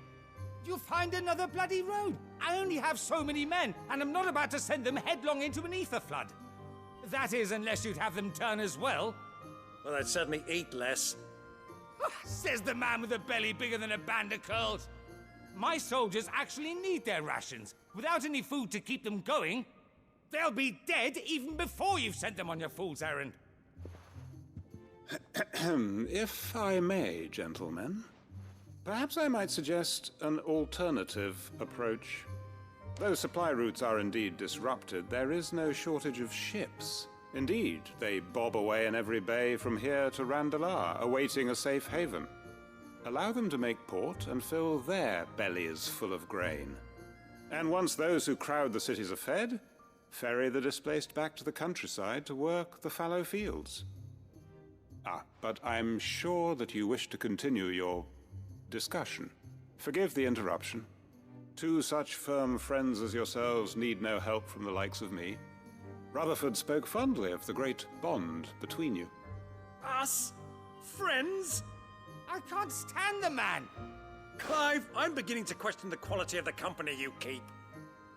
You'll find another bloody road. I only have so many men, and I'm not about to send them headlong into an ether flood. That is, unless you'd have them turn as well. Well, I'd certainly eat less. Says the man with a belly bigger than a band of curls. My soldiers actually need their rations. Without any food to keep them going, they'll be dead even before you've sent them on your fool's errand. If I may, gentlemen, perhaps I might suggest an alternative approach. Though supply routes are indeed disrupted, there is no shortage of ships. Indeed, they bob away in every bay from here to Randalar, awaiting a safe haven. Allow them to make port and fill their bellies full of grain. And once those who crowd the cities are fed, ferry the displaced back to the countryside to work the fallow fields. But I'm sure that you wish to continue your discussion. Forgive the interruption. 2 such firm friends as yourselves need no help from the likes of me. Rutherford spoke fondly of the great bond between you. Us? Friends? I can't stand the man. Clive, I'm beginning to question the quality of the company you keep.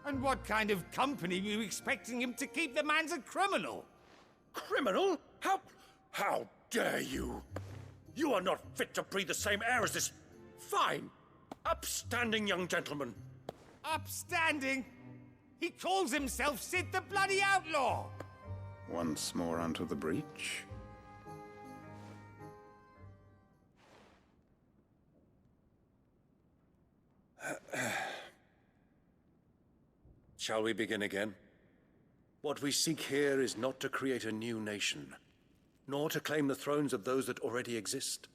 And what kind of company were you expecting him to keep? The man's a criminal. Criminal? How dare you? You are not fit to breathe the same air as this fine, upstanding young gentleman. Upstanding? He calls himself Sid the bloody outlaw! Once more onto the breach. Shall we begin again? What we seek here is not to create a new nation, nor to claim the thrones of those that already exist.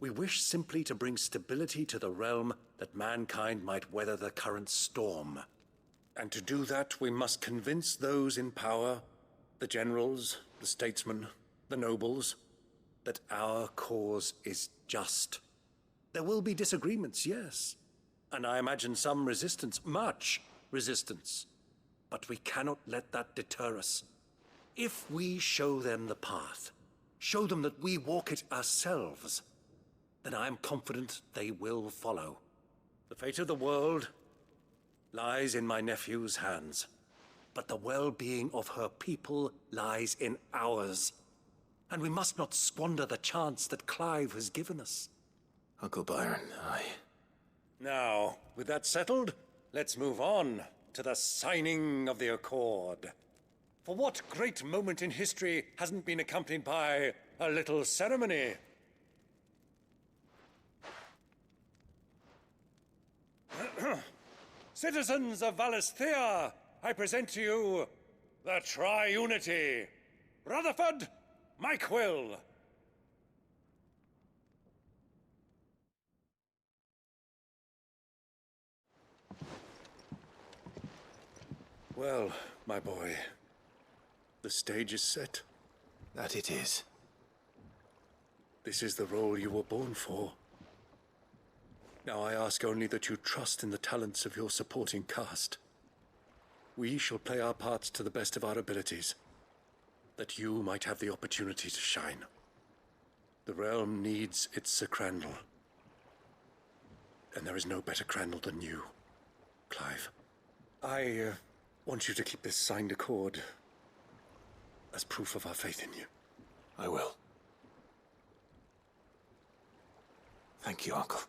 We wish simply to bring stability to the realm that mankind might weather the current storm. And to do that, we must convince those in power, the generals, the statesmen, the nobles, that our cause is just. There will be disagreements, yes, and I imagine some resistance, much resistance. But we cannot let that deter us. If we show them the path, show them that we walk it ourselves, then I am confident they will follow. The fate of the world lies in my nephew's hands. But the well-being of her people lies in ours. And we must not squander the chance that Clive has given us. Uncle Byron, Now, with that settled, let's move on to the signing of the Accord. For what great moment in history hasn't been accompanied by a little ceremony? Citizens of Valisthea, I present to you the Triunity. Rutherford, Mike Will. Well, my boy, the stage is set. That it is. This is the role you were born for. Now I ask only that you trust in the talents of your supporting cast. We shall play our parts to the best of our abilities, that you might have the opportunity to shine. The realm needs its Sir Crandall. And there is no better Crandall than you, Clive. I want you to keep this signed accord as proof of our faith in you. I will. Thank you, Uncle.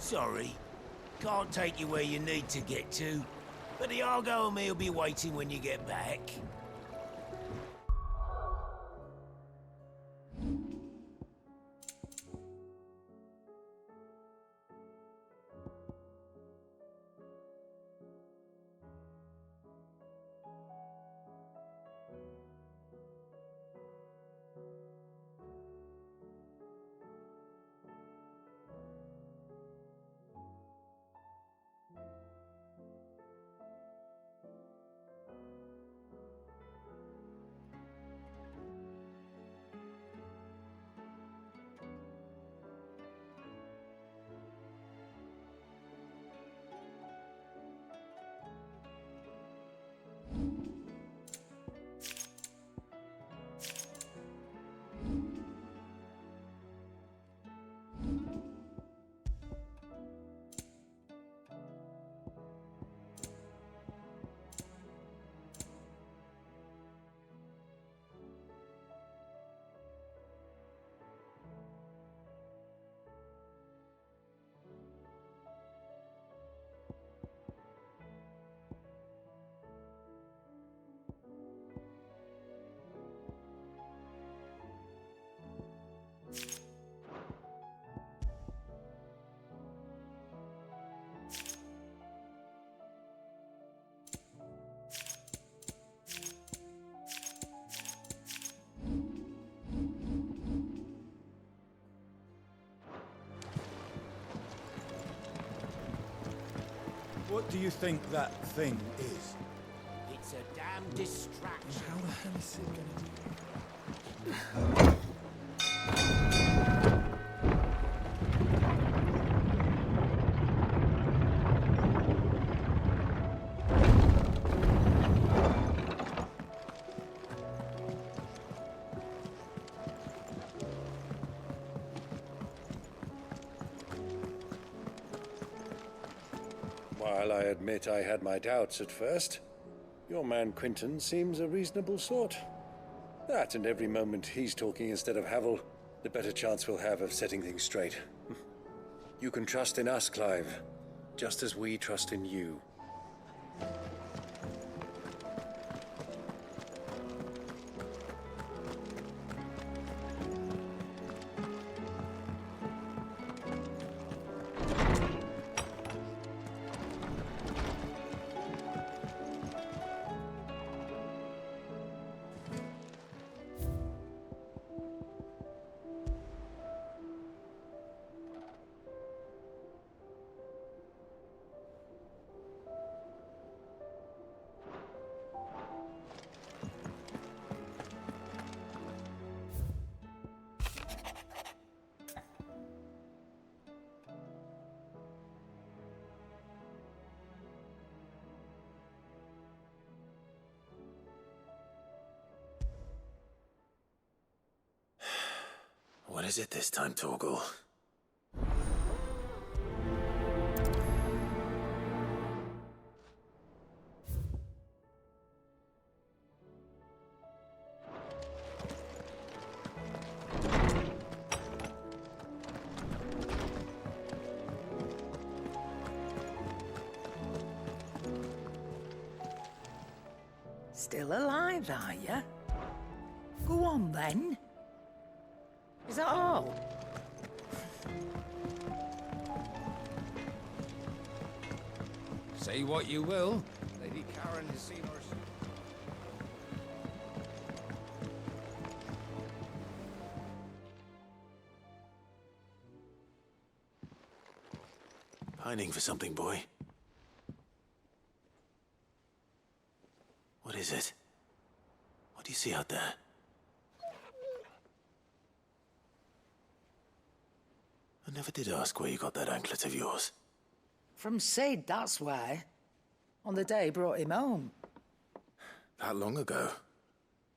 Sorry, can't take you where you need to get to, but the Argo and me will be waiting when you get back. What do you think that thing is? It's a damn distraction. How the hell is it gonna do? While I admit I had my doubts at first, your man Quinton seems a reasonable sort. That and every moment he's talking instead of Havel, the better chance we'll have of setting things straight. You can trust in us, Clive, just as we trust in you. What is it this time, Torgal? Still alive, are you? Go on, then. Is that all? Say what you will, Lady Karen has seen us. Pining for something, boy. What is it? What do you see out there? I never did ask where you got that anklet of yours. From Sid, that's why. On the day he brought him home. That long ago?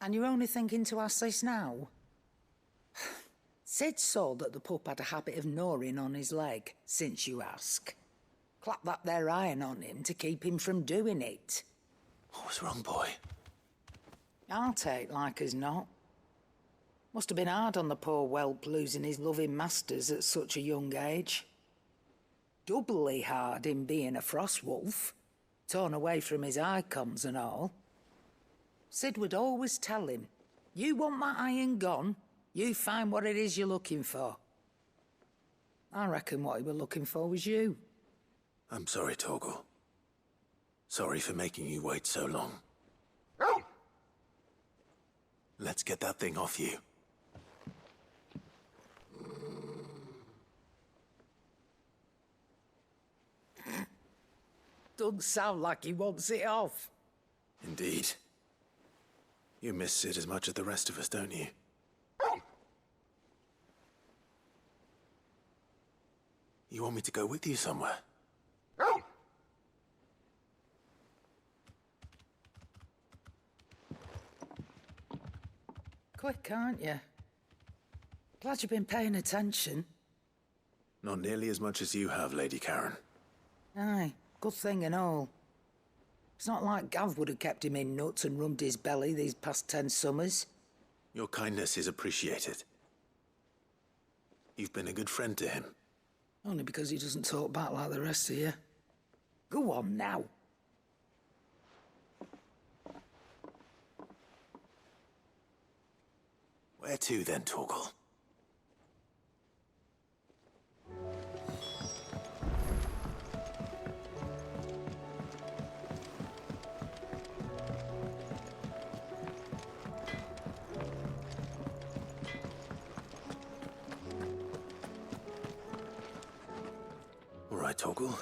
And you're only thinking to ask this now? Sid saw that the pup had a habit of gnawing on his leg, since you ask. Clap that there iron on him to keep him from doing it. What was wrong, boy? I'll take like as not. Must have been hard on the poor whelp losing his loving masters at such a young age. Doubly hard in being a frost wolf, torn away from his icons and all. Sid would always tell him, you want that iron gone, you find what it is you're looking for. I reckon what he was looking for was you. I'm sorry, Torgal. Sorry for making you wait so long. Let's get that thing off you. Doesn't sound like he wants it off. Indeed. You miss Sid as much as the rest of us, don't you? You want me to go with you somewhere? Quick, aren't you? Glad you've been paying attention. Not nearly as much as you have, Lady Karen. Aye, good thing and all. It's not like Gav would have kept him in nuts and rubbed his belly these past 10 summers. Your kindness is appreciated. You've been a good friend to him. Only because he doesn't talk back like the rest of you. Go on now. Where to then, Torgal? All right, Torgal.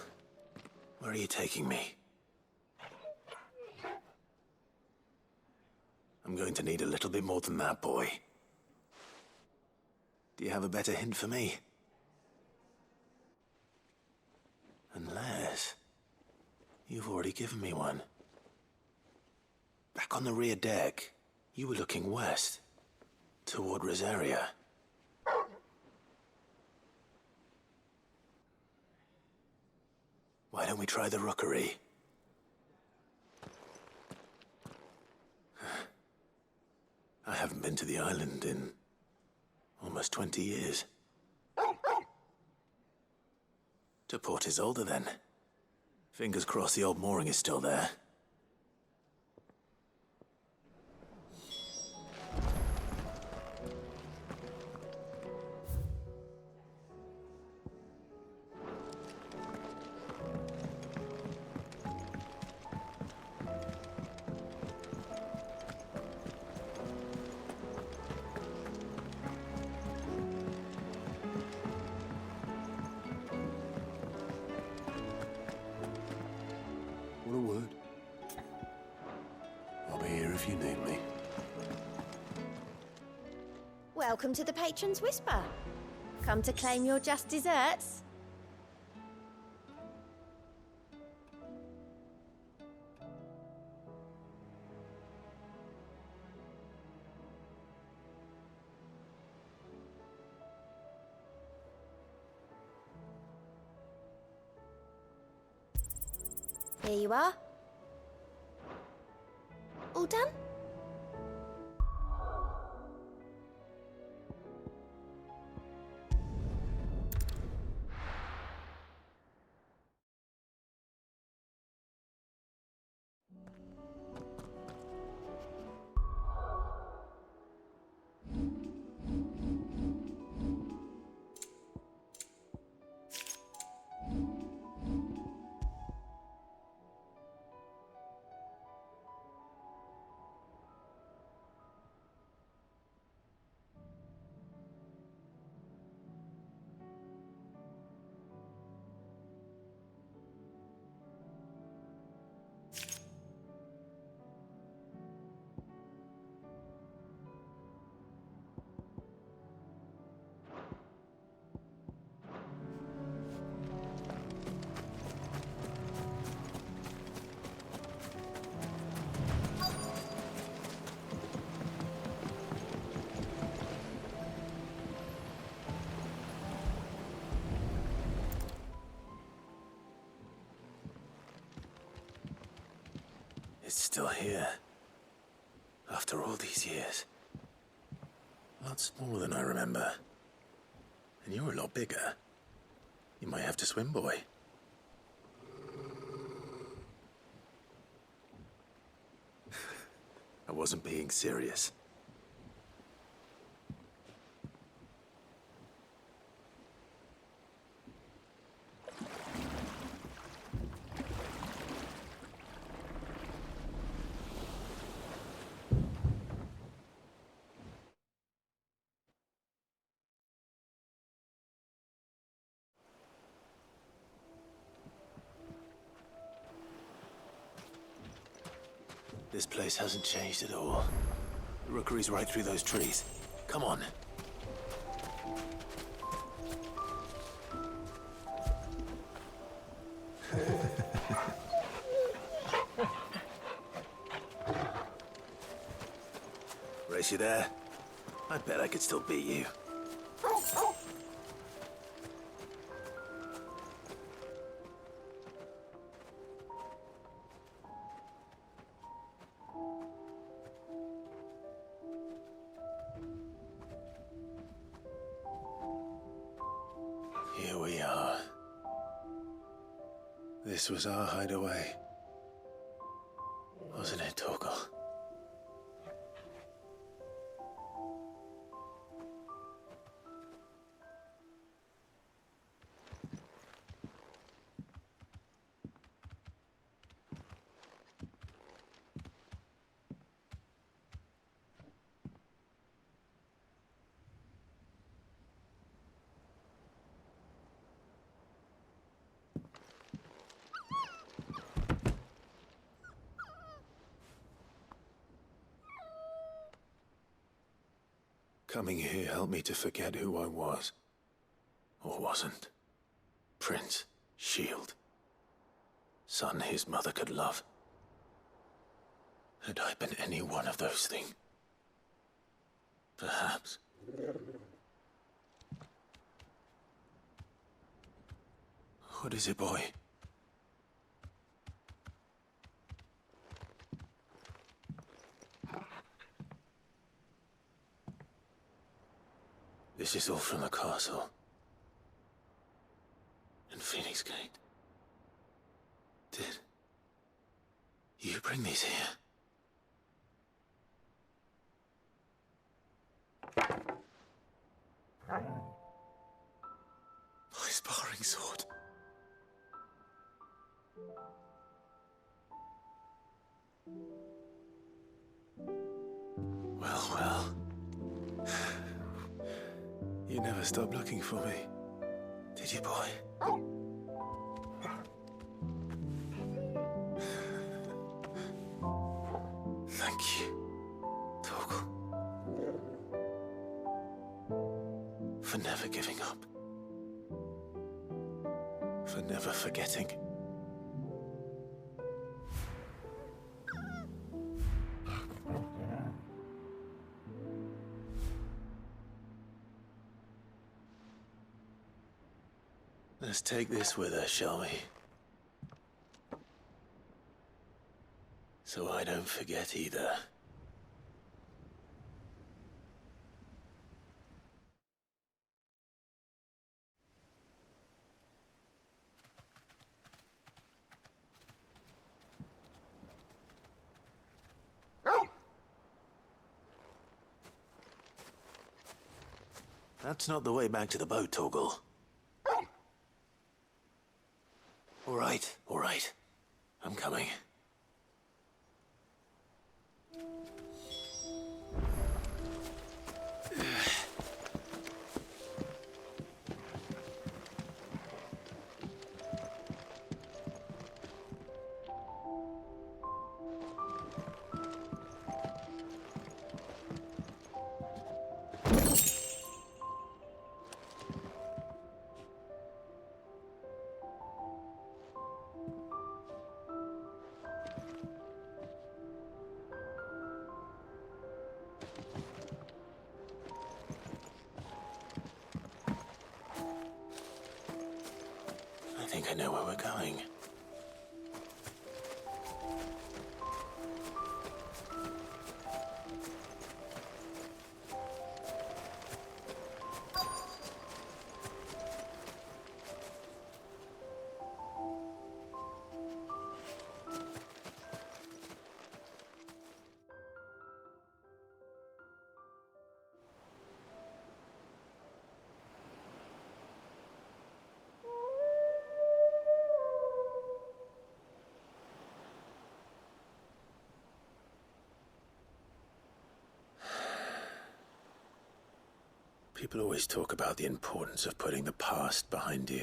Where are you taking me? I'm going to need a little bit more than that, boy. Do you have a better hint for me? Unless... you've already given me one. Back on the rear deck, you were looking west, toward Rosaria. Why don't we try the rookery? I haven't been to the island in almost 20 years. To Port Isolde, then. Fingers crossed the old mooring is still there. What a word. I'll be here if you need me. Welcome to the Patron's Whisper. Come to claim your just desserts? Here you are. All done? It's still here. After all these years. A lot smaller than I remember. And you're a lot bigger. You might have to swim, boy. I wasn't being serious. This place hasn't changed at all. The rookery's right through those trees. Come on. Race you there? I bet I could still beat you. Here we are. This was our hideaway. Wasn't it, Torgal? Coming here helped me to forget who I was. Or wasn't. Prince, shield. Son his mother could love. Had I been any one of those things? Perhaps. What is it, boy? This is all from the castle. And Phoenix Gate. Did you bring these here? My sparring sword. Well, well. You never stopped looking for me, did you, boy? Thank you, Torgal. For never giving up. For never forgetting. Let's take this with us, shall we? So I don't forget either. That's not the way back to the boat, Torgal. All right. I'm coming. I think I know where we're going. People always talk about the importance of putting the past behind you.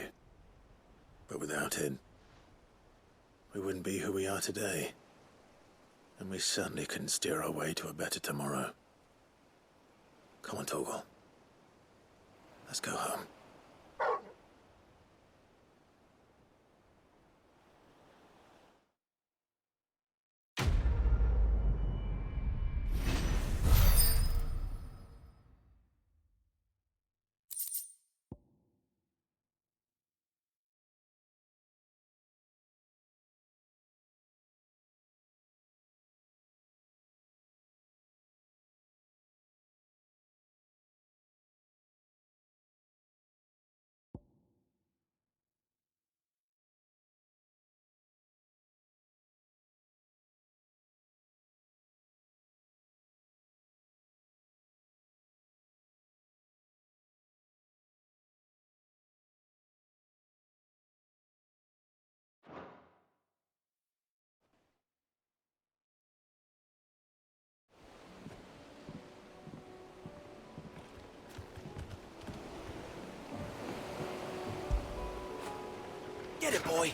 But without it, we wouldn't be who we are today. And we certainly couldn't steer our way to a better tomorrow. Come on, Torgal. Let's go home. Get it, boy!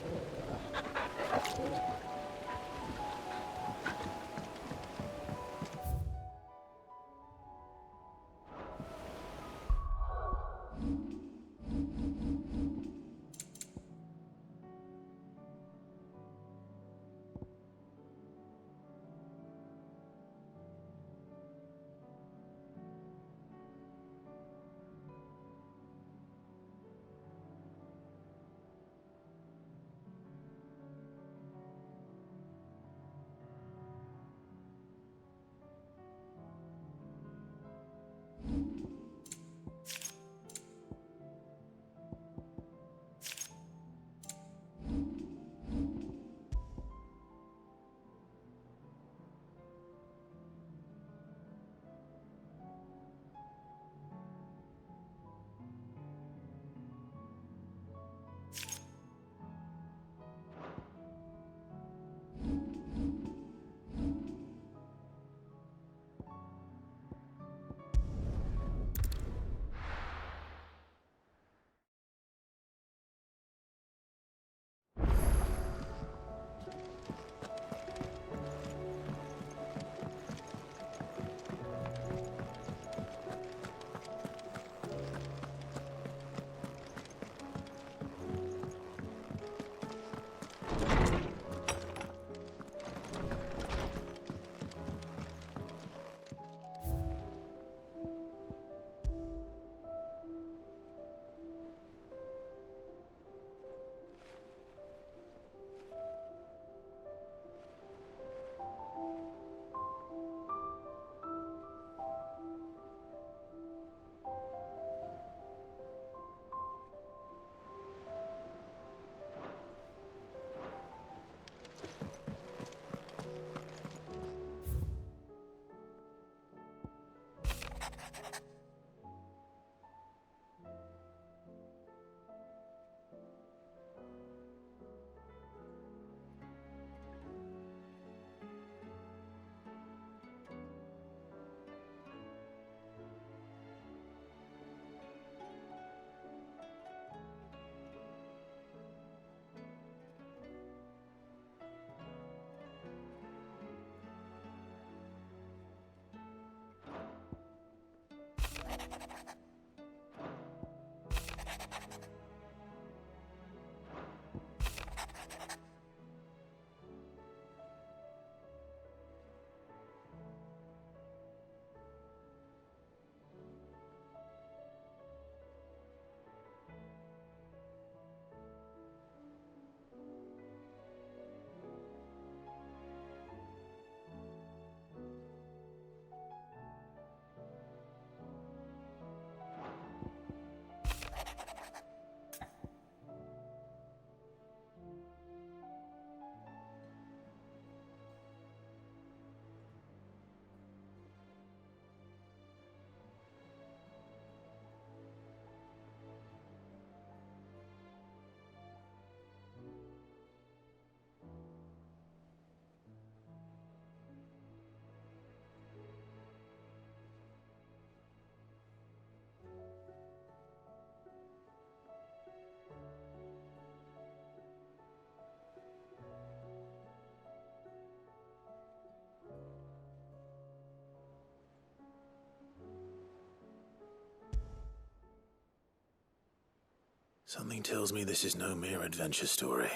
Something tells me this is no mere adventure story.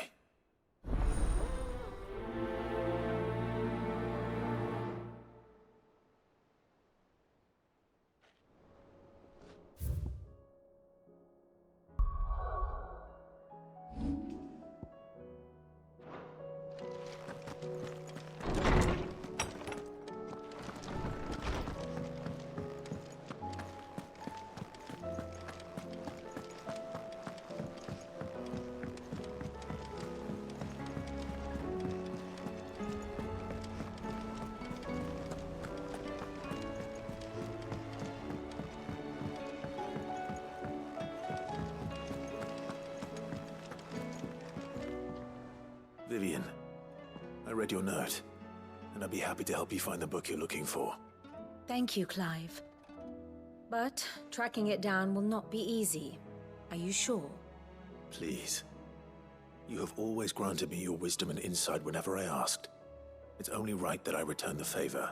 Vivian, I read your note, and I'd be happy to help you find the book you're looking for. Thank you, Clive. But tracking it down will not be easy. Are you sure? Please. You have always granted me your wisdom and insight whenever I asked. It's only right that I return the favor.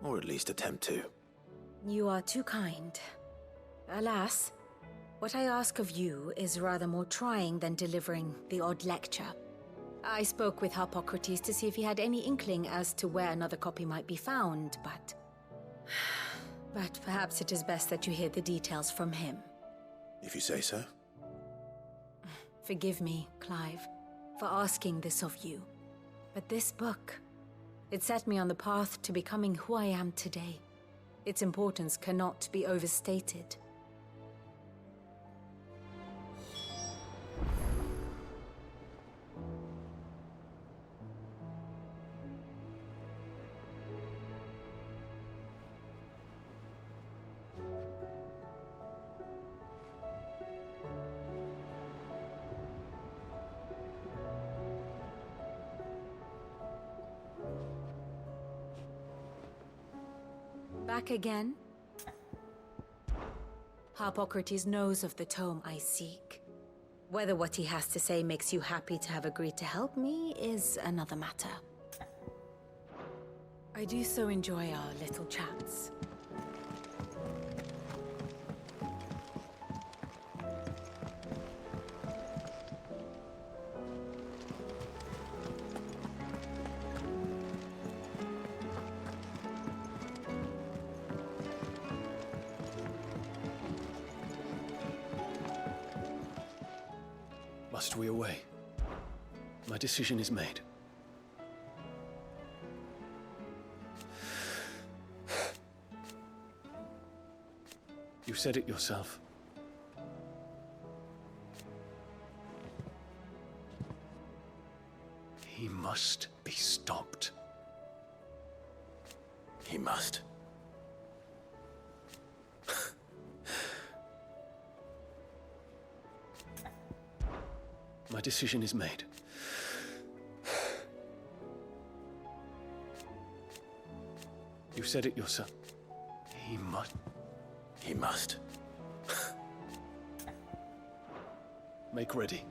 Or at least attempt to. You are too kind. Alas, what I ask of you is rather more trying than delivering the odd lecture. I spoke with Harpocrates to see if he had any inkling as to where another copy might be found, but perhaps it is best that you hear the details from him. If you say so. Forgive me, Clive, for asking this of you. But this book, it set me on the path to becoming who I am today. Its importance cannot be overstated. Back again? Harpocrates knows of the tome I seek. Whether what he has to say makes you happy to have agreed to help me is another matter. I do so enjoy our little chats. Must we away? My decision is made. You said it yourself. He must be stopped. He must. My decision is made. You said it yourself. He must. He must. Make ready.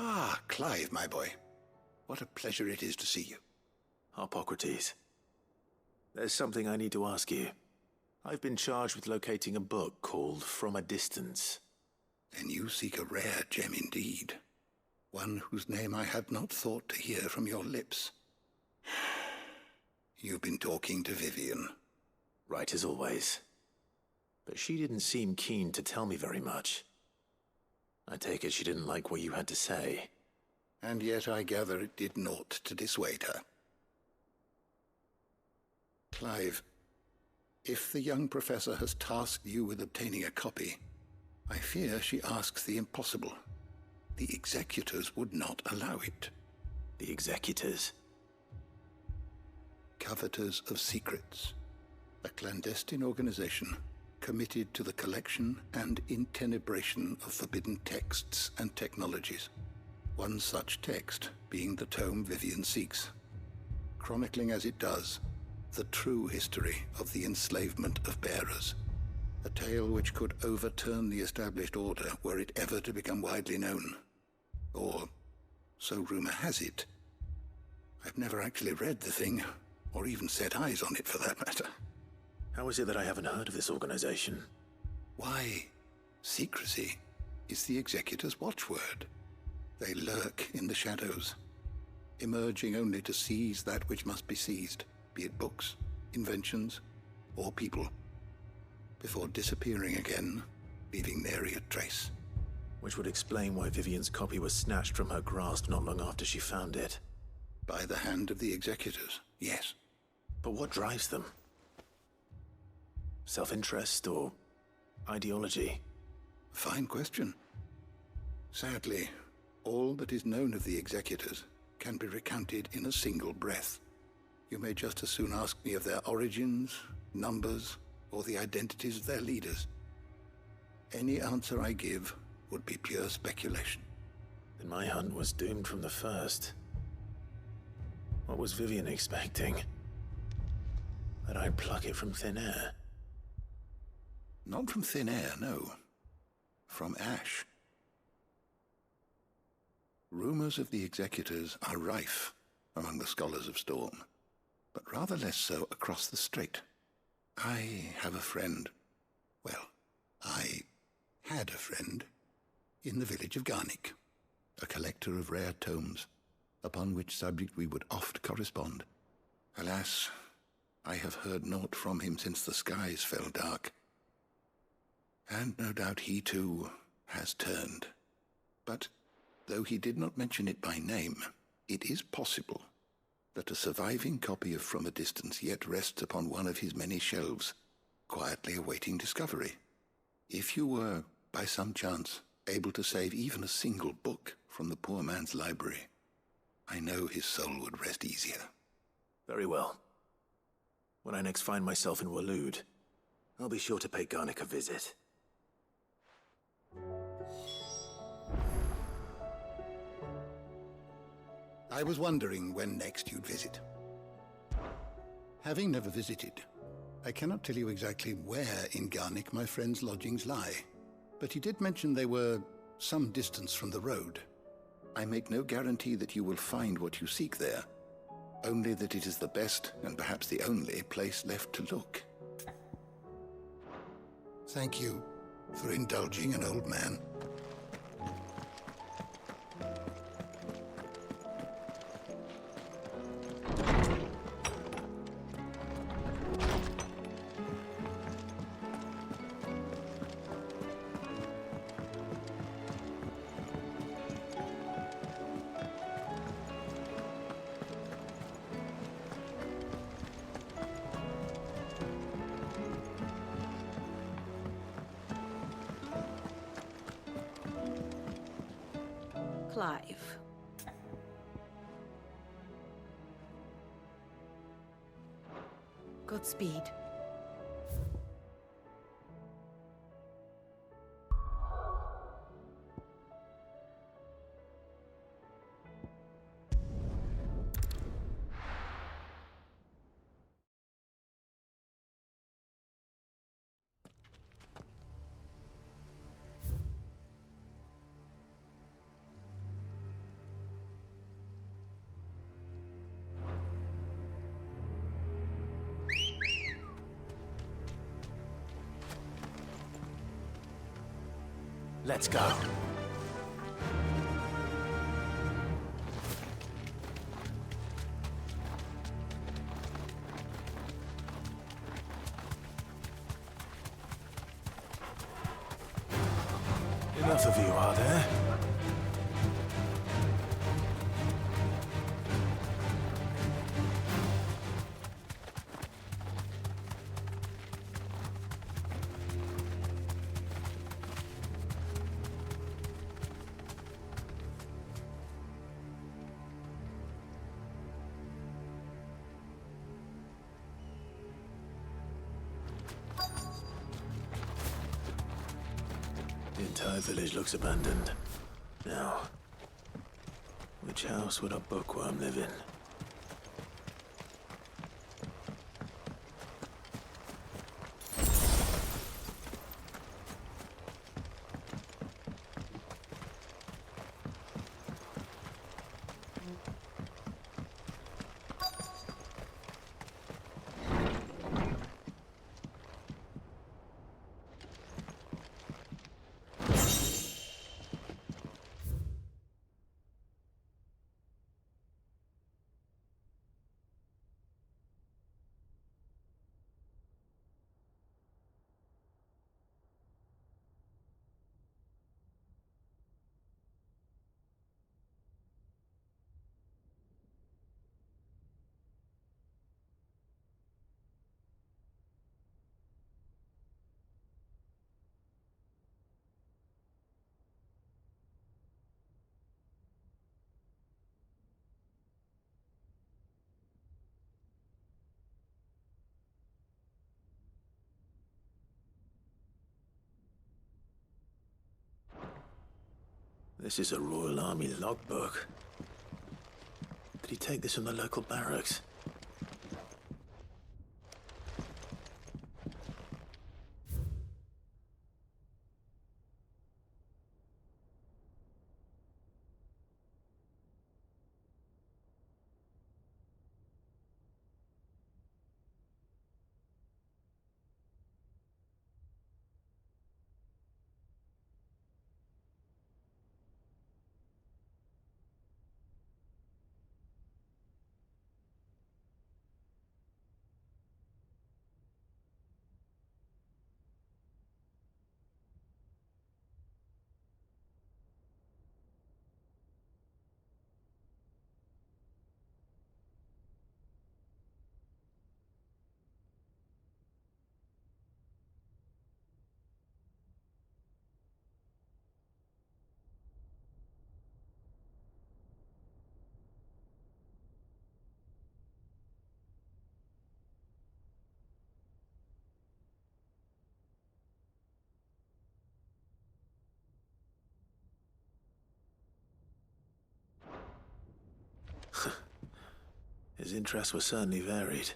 Ah, Clive, my boy. What a pleasure it is to see you. Harpocrates. There's something I need to ask you. I've been charged with locating a book called From a Distance. Then you seek a rare gem indeed. One whose name I had not thought to hear from your lips. You've been talking to Vivian. Right as always. But she didn't seem keen to tell me very much. I take it she didn't like what you had to say. And yet I gather it did naught to dissuade her. Clive, if the young professor has tasked you with obtaining a copy, I fear she asks the impossible. The executors would not allow it. The executors? Coveters of secrets. A clandestine organization committed to the collection and intenebration of forbidden texts and technologies. One such text being the tome Vivian seeks, chronicling as it does the true history of the enslavement of bearers. A tale which could overturn the established order were it ever to become widely known. Or, so rumor has it. I've never actually read the thing, or even set eyes on it for that matter. How is it that I haven't heard of this organization? Why, secrecy is the Executor's watchword. They lurk in the shadows, emerging only to seize that which must be seized, be it books, inventions, or people, before disappearing again, leaving nary a trace. Which would explain why Vivian's copy was snatched from her grasp not long after she found it. By the hand of the Executors, yes. But what drives them? Self-interest or ideology? Fine question. Sadly, all that is known of the Executors can be recounted in a single breath. You may just as soon ask me of their origins, numbers, or the identities of their leaders. Any answer I give would be pure speculation. Then my hunt was doomed from the first. What was Vivian expecting? That I'd pluck it from thin air? Not from thin air, no. From ash. Rumors of the Executors are rife among the scholars of Storm, but rather less so across the Strait. I have a friend. Well, I had a friend in the village of Garnick, a collector of rare tomes, upon which subject we would oft correspond. Alas, I have heard naught from him since the skies fell dark. And no doubt he, too, has turned. But, though he did not mention it by name, it is possible that a surviving copy of From a Distance yet rests upon one of his many shelves, quietly awaiting discovery. If you were, by some chance, able to save even a single book from the poor man's library, I know his soul would rest easier. Very well. When I next find myself in Waloed, I'll be sure to pay Garnick a visit. I was wondering when next you'd visit. Having never visited, I cannot tell you exactly where in Garnick my friend's lodgings lie, but he did mention they were some distance from the road. I make no guarantee that you will find what you seek there, only that it is the best and perhaps the only place left to look. Thank you for indulging an old man. Clive. Godspeed. Let's go. Enough of you, are there? The entire village looks abandoned. Now, which house would a bookworm live in? This is a Royal Army logbook. Did he take this from the local barracks? His interests were certainly varied.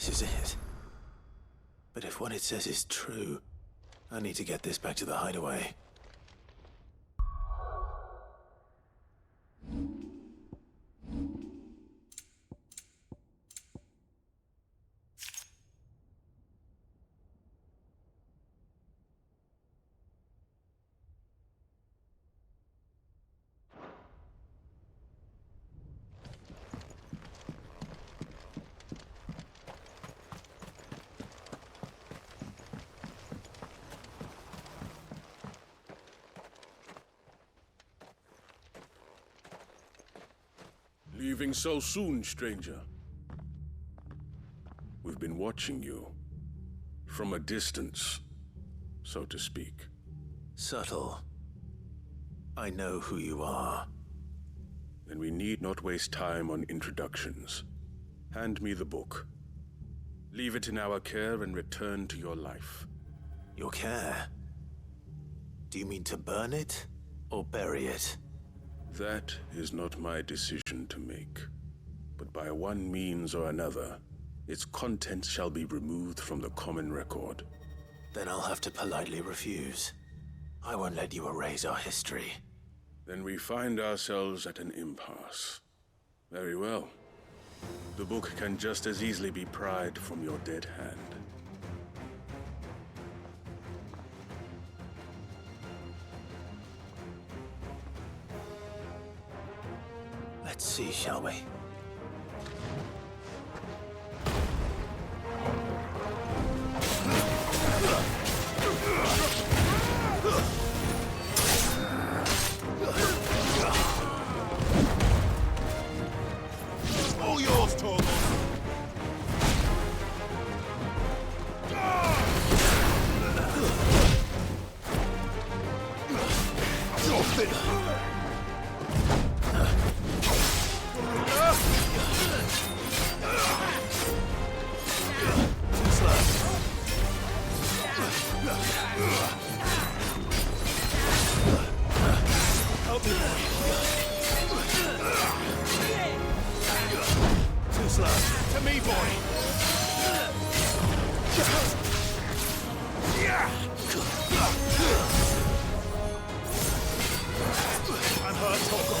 This is it. But if what it says is true, I need to get this back to the hideaway. Leaving so soon, stranger? We've been watching you. From a distance, so to speak. Subtle. I know who you are. Then we need not waste time on introductions. Hand me the book. Leave it in our care and return to your life. Your care? Do you mean to burn it, or bury it? That is not my decision to make. But by one means or another, its contents shall be removed from the common record. Then I'll have to politely refuse. I won't let you erase our history. Then we find ourselves at an impasse. Very well. The book can just as easily be pried from your dead hand. Let's see, shall we? All yours, Torgal! You're finished! Too slow. To me, boy. I'm hurt, Torgal.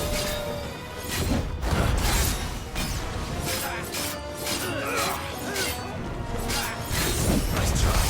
Nice try.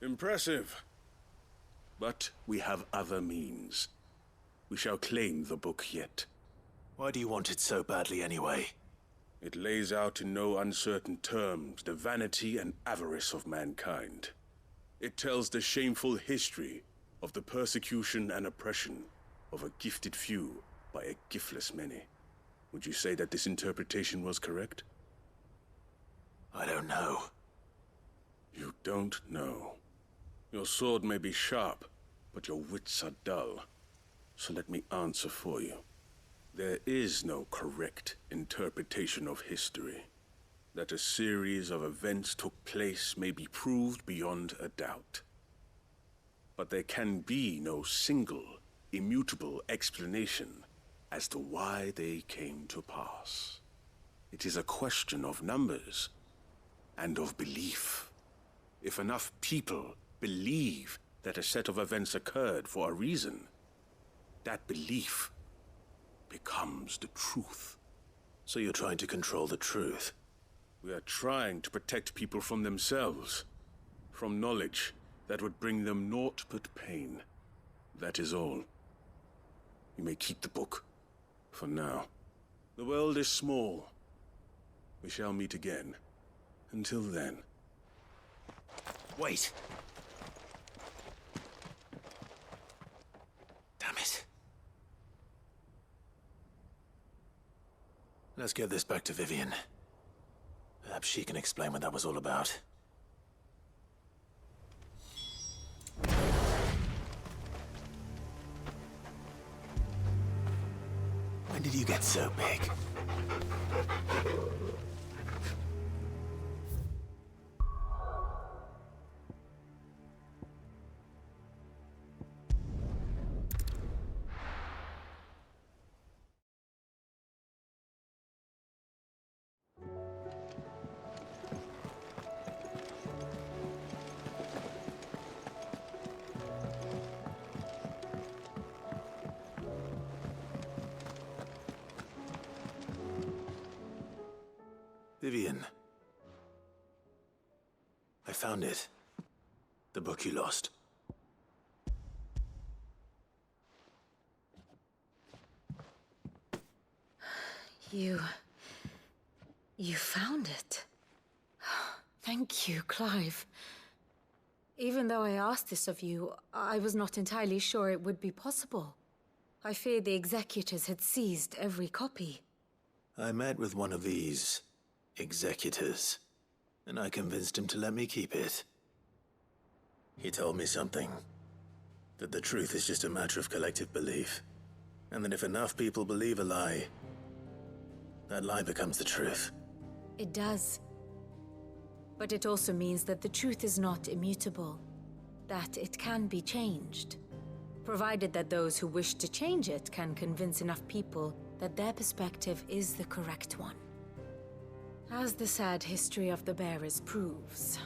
Impressive. But we have other means. We shall claim the book yet. Why do you want it so badly anyway? It lays out in no uncertain terms the vanity and avarice of mankind. It tells the shameful history of the persecution and oppression of a gifted few by a giftless many. Would you say that this interpretation was correct? I don't know. You don't know. Your sword may be sharp, but your wits are dull. So let me answer for you. There is no correct interpretation of history. That a series of events took place may be proved beyond a doubt. But there can be no single, immutable explanation as to why they came to pass. It is a question of numbers and of belief. If enough people believe that a set of events occurred for a reason, that belief becomes the truth. So you're trying to control the truth? We are trying to protect people from themselves, from knowledge that would bring them naught but pain. That is all. You may keep the book, for now. The world is small. We shall meet again. Until then. Wait! Damn it. Let's get this back to Vivian. Perhaps she can explain what that was all about. When did you get so big? Vivian. I found it. The book you lost. You found it. Thank you, Clive. Even though I asked this of you, I was not entirely sure it would be possible. I feared the executors had seized every copy. I met with one of these executors, and I convinced him to let me keep it. He told me something. That the truth is just a matter of collective belief. And that if enough people believe a lie, that lie becomes the truth. It does. But it also means that the truth is not immutable. That it can be changed. Provided that those who wish to change it can convince enough people that their perspective is the correct one. As the sad history of the Bearers proves.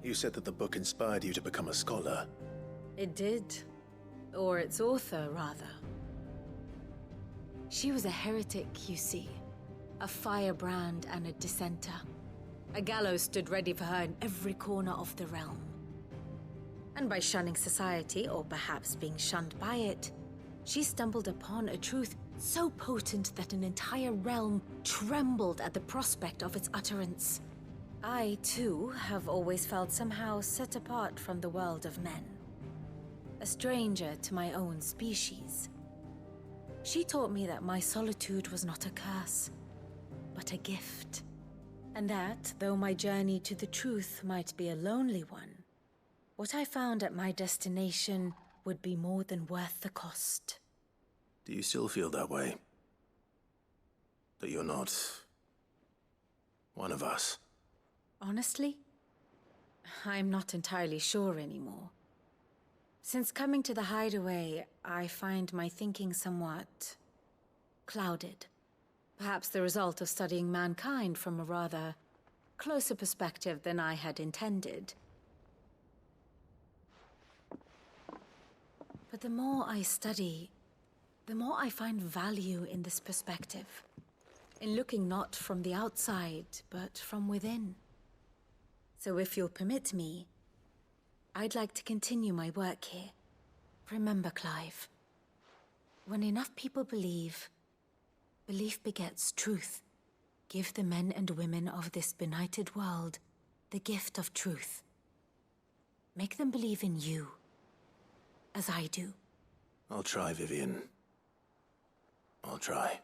You said that the book inspired you to become a scholar. It did. Or its author, rather. She was a heretic, you see. A firebrand and a dissenter. A gallows stood ready for her in every corner of the realm. And by shunning society, or perhaps being shunned by it, she stumbled upon a truth so potent that an entire realm trembled at the prospect of its utterance. I, too, have always felt somehow set apart from the world of men. A stranger to my own species. She taught me that my solitude was not a curse, but a gift. And that, though my journey to the truth might be a lonely one, what I found at my destination would be more than worth the cost. Do you still feel that way? That you're not one of us? Honestly, I'm not entirely sure anymore. Since coming to the hideaway, I find my thinking somewhat clouded. Perhaps the result of studying mankind from a rather closer perspective than I had intended. But the more I study, the more I find value in this perspective. In looking not from the outside, but from within. So if you'll permit me, I'd like to continue my work here. Remember, Clive, when enough people believe, belief begets truth. Give the men and women of this benighted world the gift of truth. Make them believe in you, as I do. I'll try, Vivian. I'll try.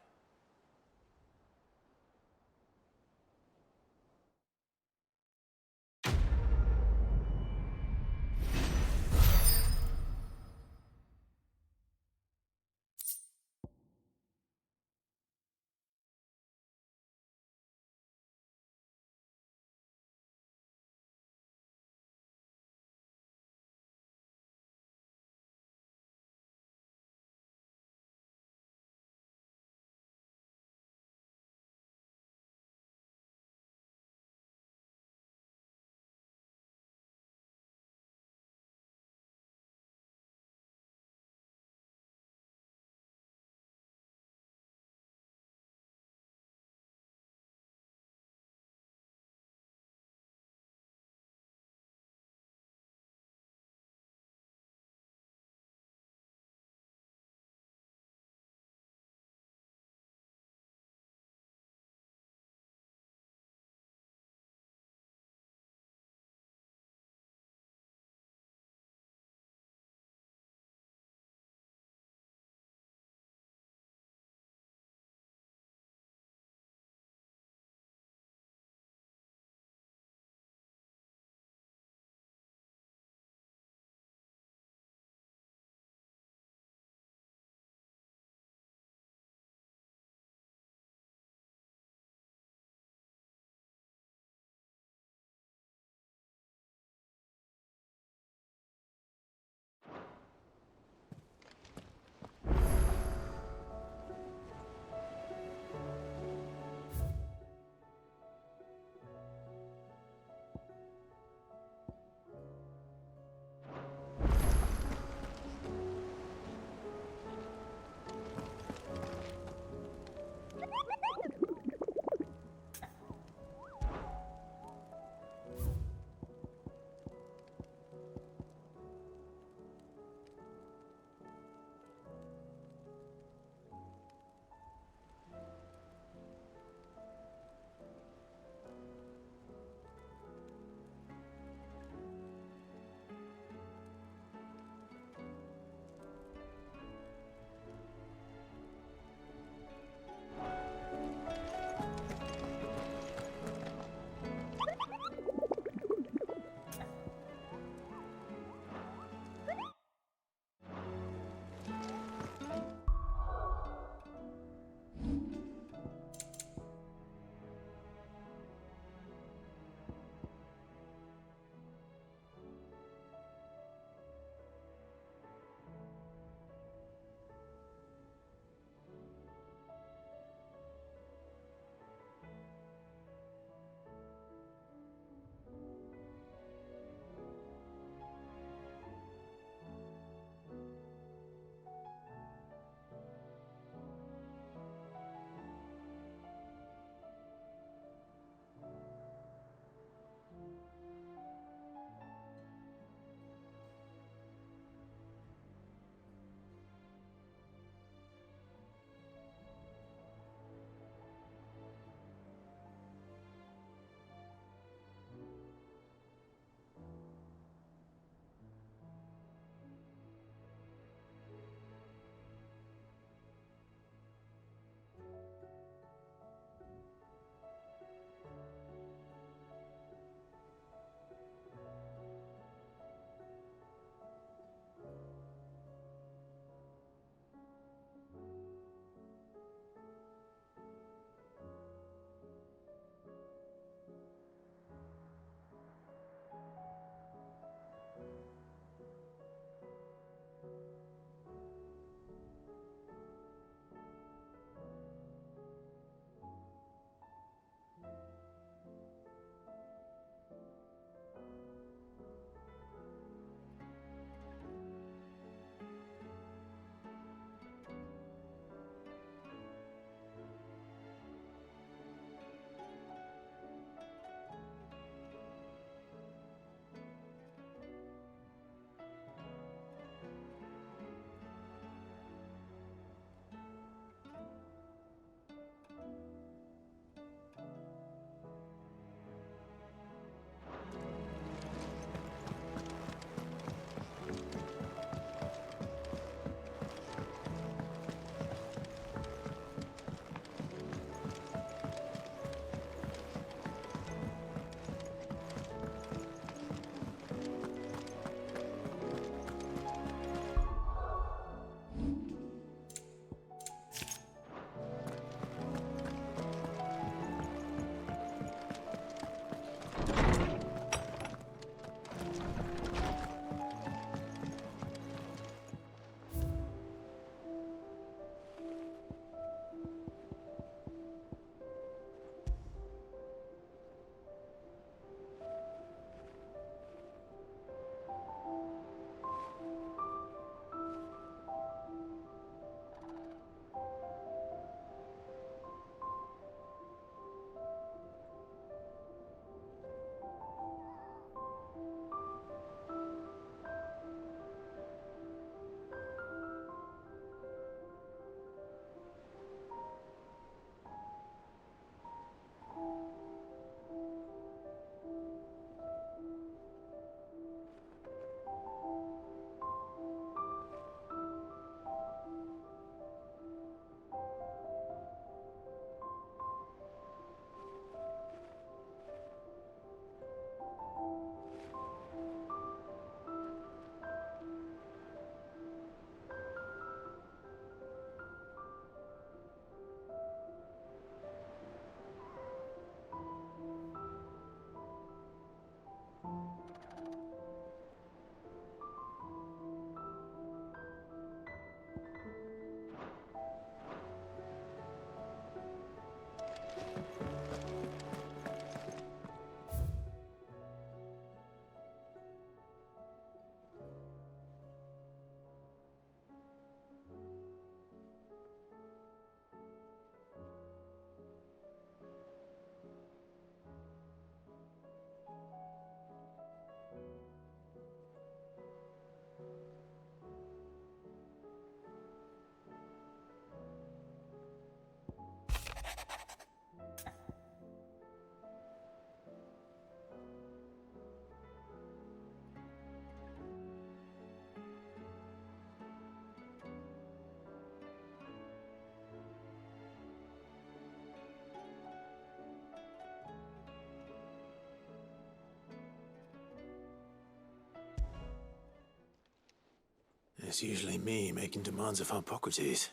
It's usually me making demands of Hippocrates.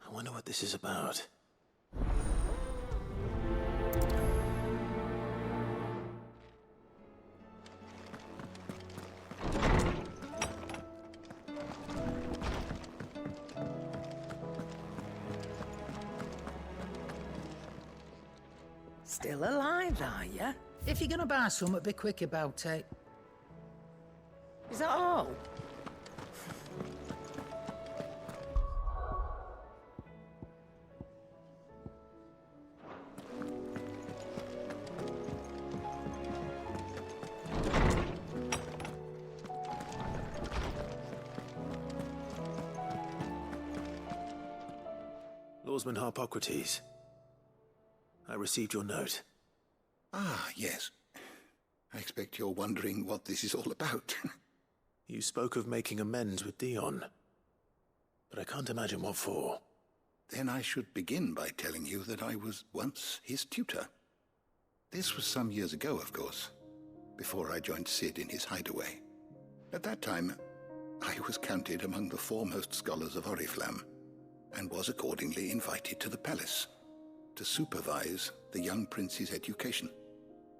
I wonder what this is about. Still alive, are ya? If you're gonna buy something, be quick about it. Is that all? Lawsman Hippocrates. I received your note. Ah, yes. I expect you're wondering what this is all about. You spoke of making amends with Dion, but I can't imagine what for. Then I should begin by telling you that I was once his tutor. This was some years ago, of course, before I joined Cid in his hideaway. At that time, I was counted among the foremost scholars of Oriflamme, and was accordingly invited to the palace to supervise the young prince's education,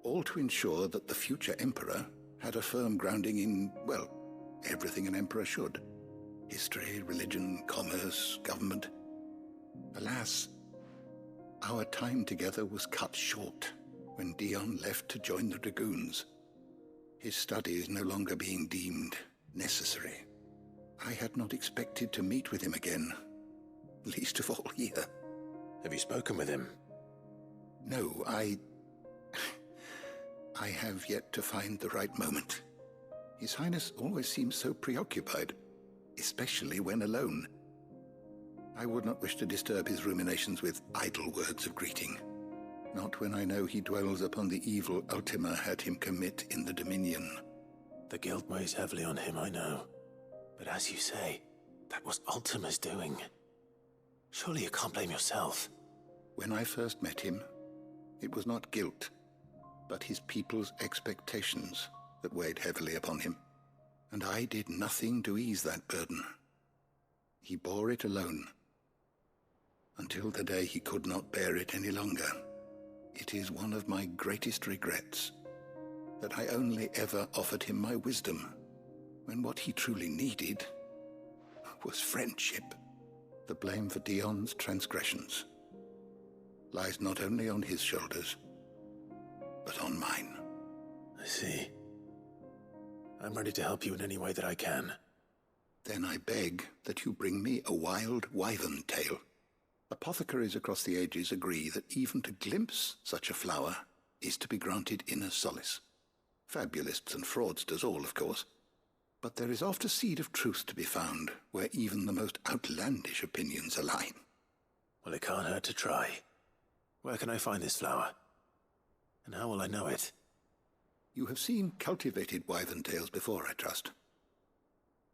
all to ensure that the future emperor had a firm grounding in, well, everything an emperor should. History, religion, commerce, government. Alas, our time together was cut short when Dion left to join the dragoons, his studies no longer being deemed necessary. I had not expected to meet with him again, least of all here. Have you spoken with him? No, I have yet to find the right moment. His Highness always seems so preoccupied, especially when alone. I would not wish to disturb his ruminations with idle words of greeting. Not when I know he dwells upon the evil Ultima had him commit in the Dominion. The guilt weighs heavily on him, I know. But as you say, that was Ultima's doing. Surely you can't blame yourself. When I first met him, it was not guilt, but his people's expectations that weighed heavily upon him. And I did nothing to ease that burden. He bore it alone, until the day he could not bear it any longer. It is one of my greatest regrets that I only ever offered him my wisdom, when what he truly needed was friendship. The blame for Dion's transgressions lies not only on his shoulders, but on mine. I see. I'm ready to help you in any way that I can. Then I beg that you bring me a wild wyvern tail. Apothecaries across the ages agree that even to glimpse such a flower is to be granted inner solace. Fabulists and fraudsters all, of course. But there is oft a seed of truth to be found where even the most outlandish opinions align. Well, it can't hurt to try. Where can I find this flower? And how will I know it? You have seen cultivated wyvern tails before, I trust.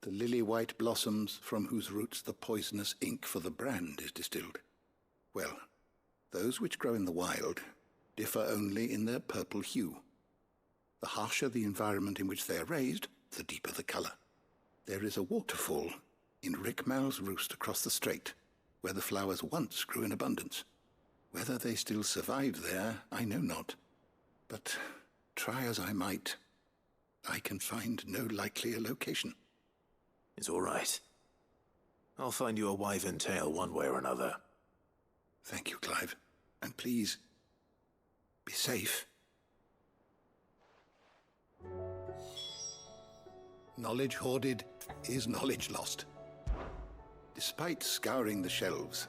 The lily-white blossoms from whose roots the poisonous ink for the brand is distilled. Well, those which grow in the wild differ only in their purple hue. The harsher the environment in which they are raised, the deeper the color. There is a waterfall in Rickmal's roost across the strait, where the flowers once grew in abundance. Whether they still survive there, I know not. But try as I might, I can find no likelier location. It's all right. I'll find you a wyvern tail one way or another. Thank you, Clive. And please, be safe. Knowledge hoarded is knowledge lost. Despite scouring the shelves,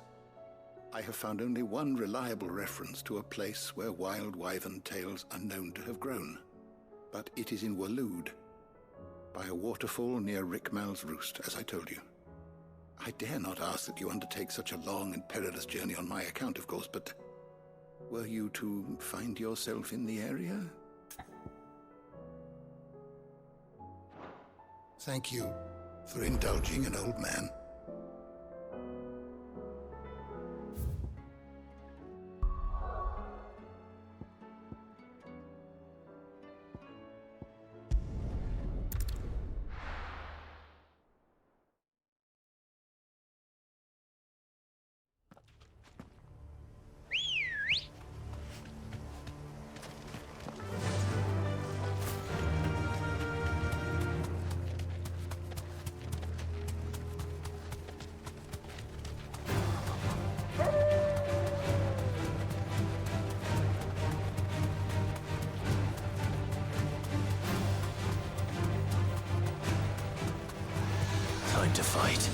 I have found only one reliable reference to a place where wild wyvern tails are known to have grown. But it is in Waloed, by a waterfall near Rickmal's roost, as I told you. I dare not ask that you undertake such a long and perilous journey on my account, of course, but were you to find yourself in the area? Thank you for indulging an old man. time to fight.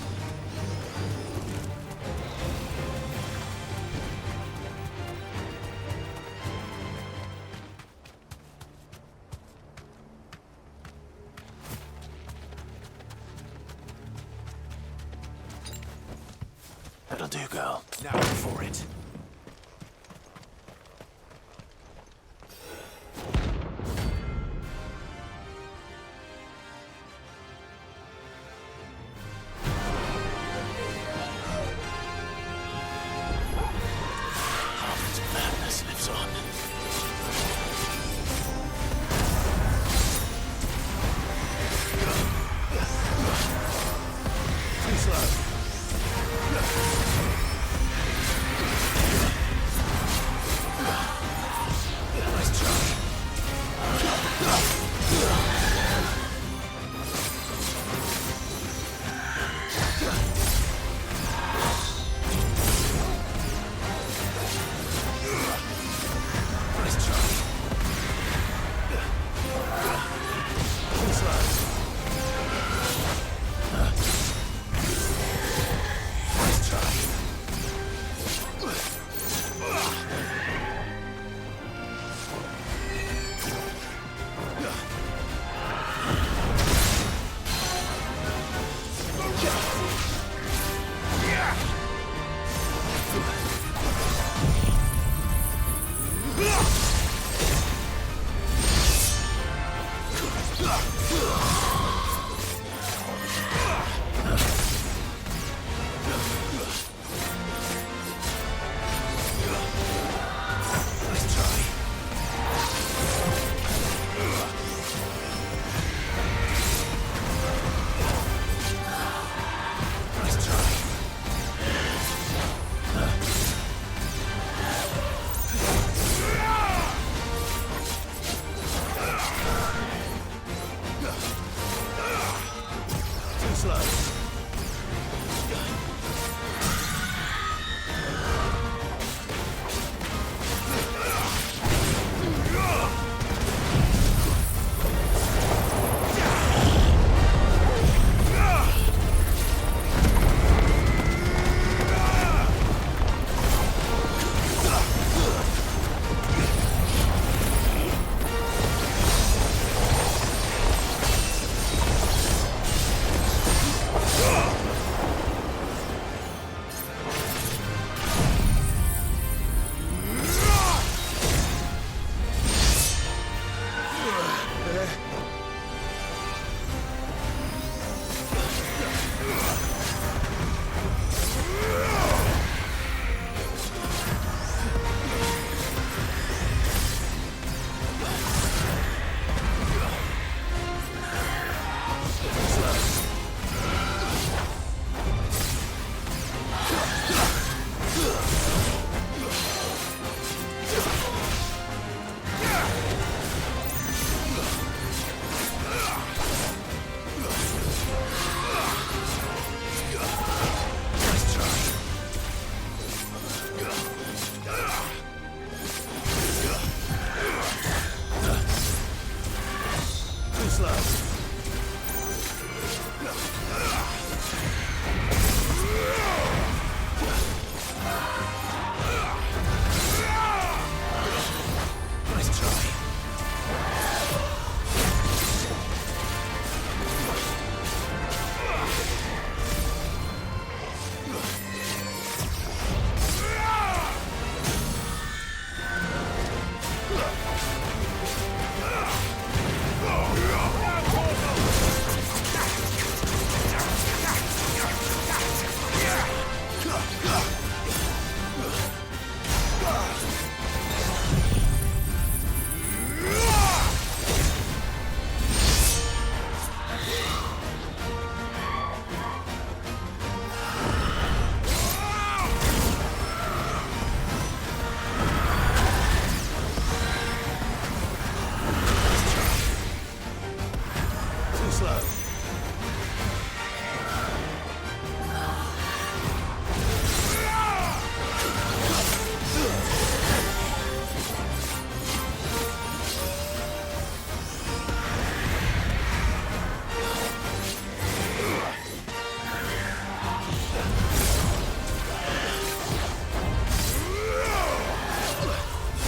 That'll do, girl. Now for it. Harmon's madness lives on. Too slow.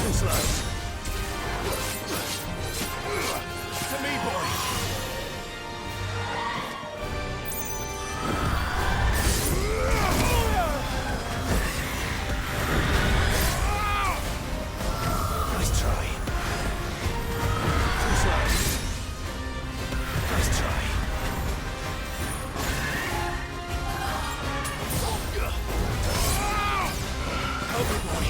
To me, boy! Nice try. Too slow. Nice try. Over, boy.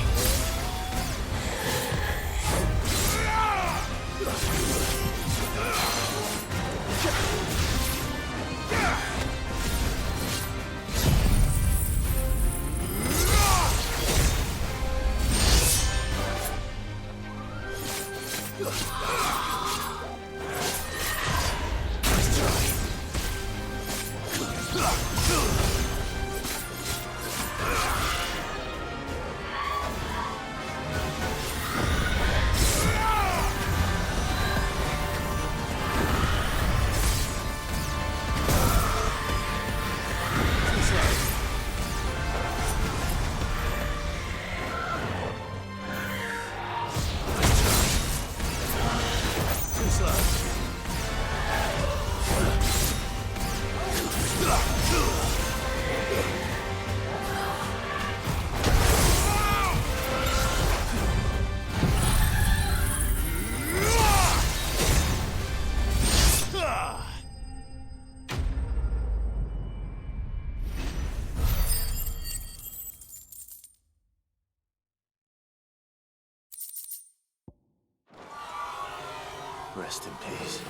Rest in peace.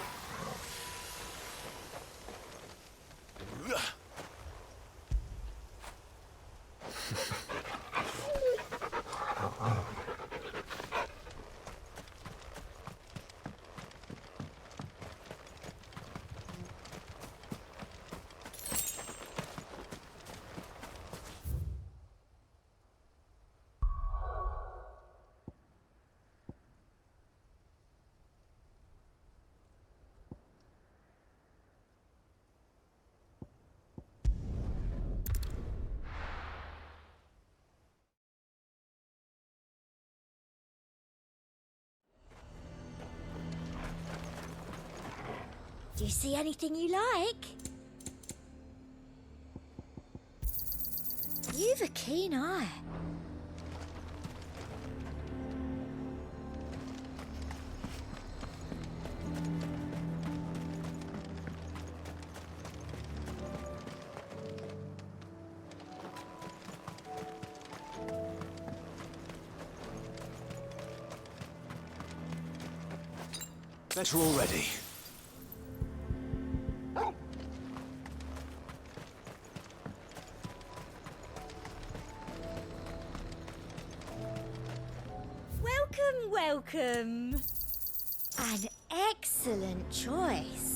Do you see anything you like? You've a keen eye. Better already. Welcome. An excellent choice.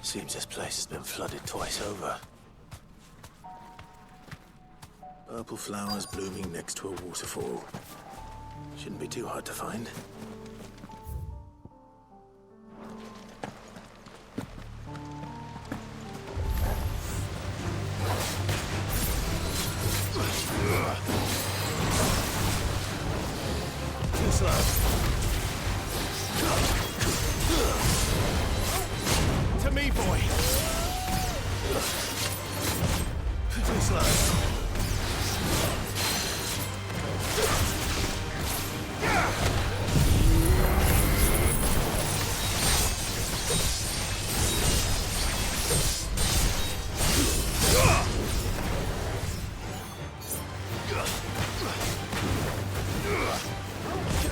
Seems this place has been flooded twice over. Purple flowers blooming next to a waterfall. Shouldn't be too hard to find. Too slow. To me, boy. Too slow.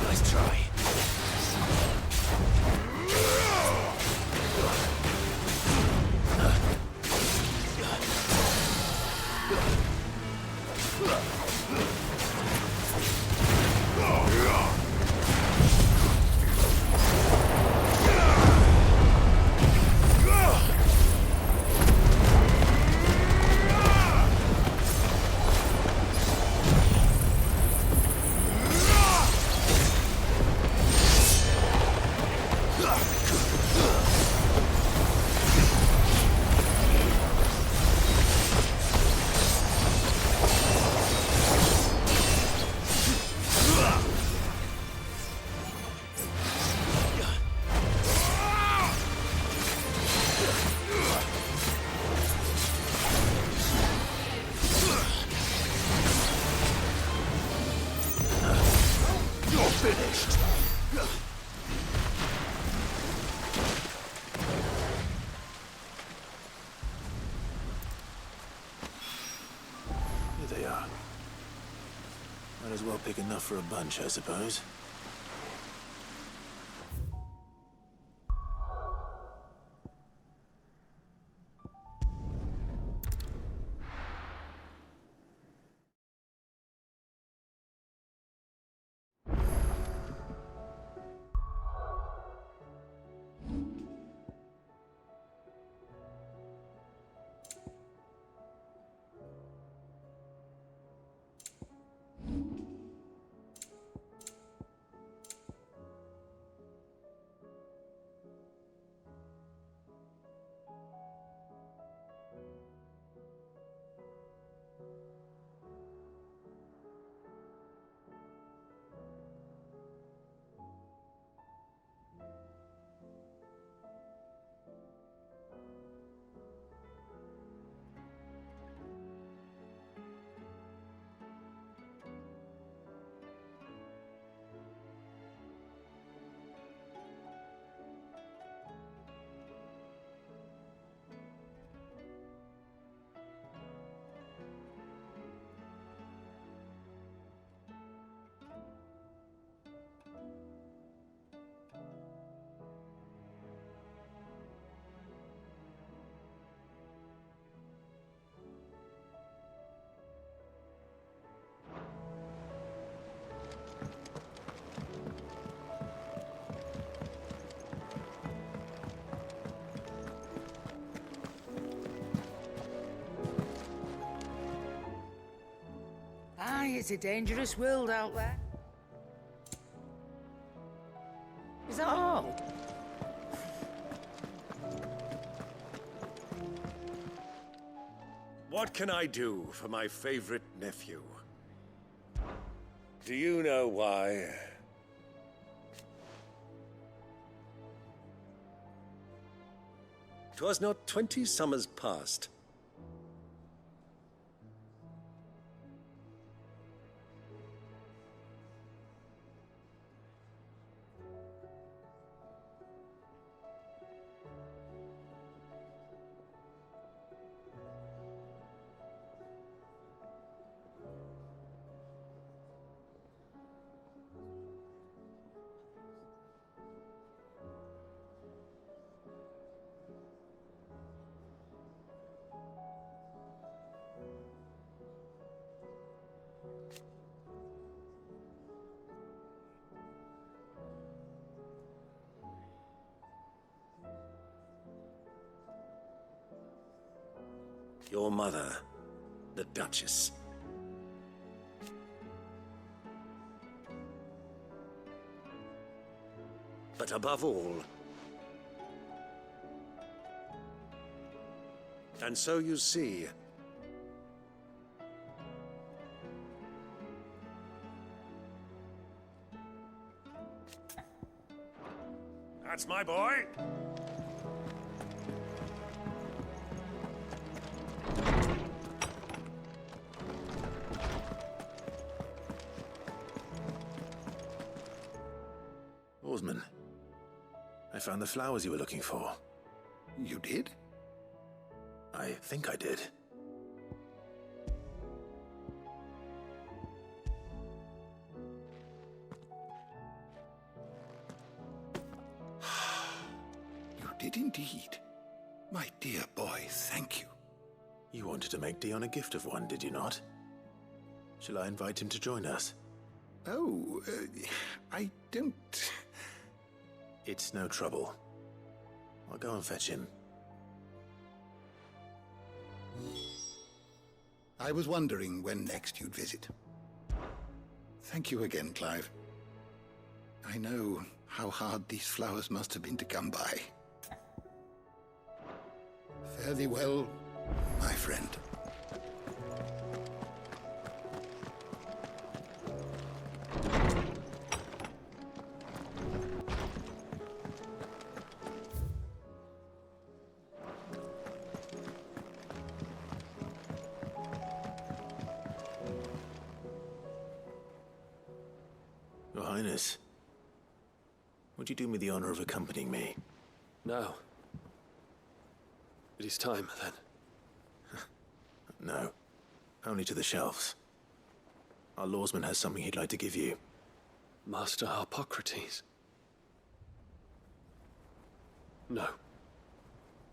Nice try. Finished. Here they are. Might as well pick enough for a bunch, I suppose. Aye, it's a dangerous world out there. Is that all? What can I do for my favorite nephew? Do you know why? 'Twas not 20 summers past. Your mother, the Duchess. But above all... And so you see... That's my boy! Oarsman, I found the flowers you were looking for. You did? I think I did. You did indeed. My dear boy, thank you. You wanted to make Dion a gift of one, did you not? Shall I invite him to join us? Oh, I don't... It's no trouble. I'll go and fetch him. I was wondering when next you'd visit. Thank you again, Clive. I know how hard these flowers must have been to come by. Fare thee well, my friend. Your Highness, would you do me the honor of accompanying me? No. It is time, then. No. Only to the shelves. Our lawsman has something he'd like to give you. Master Harpocrates? No.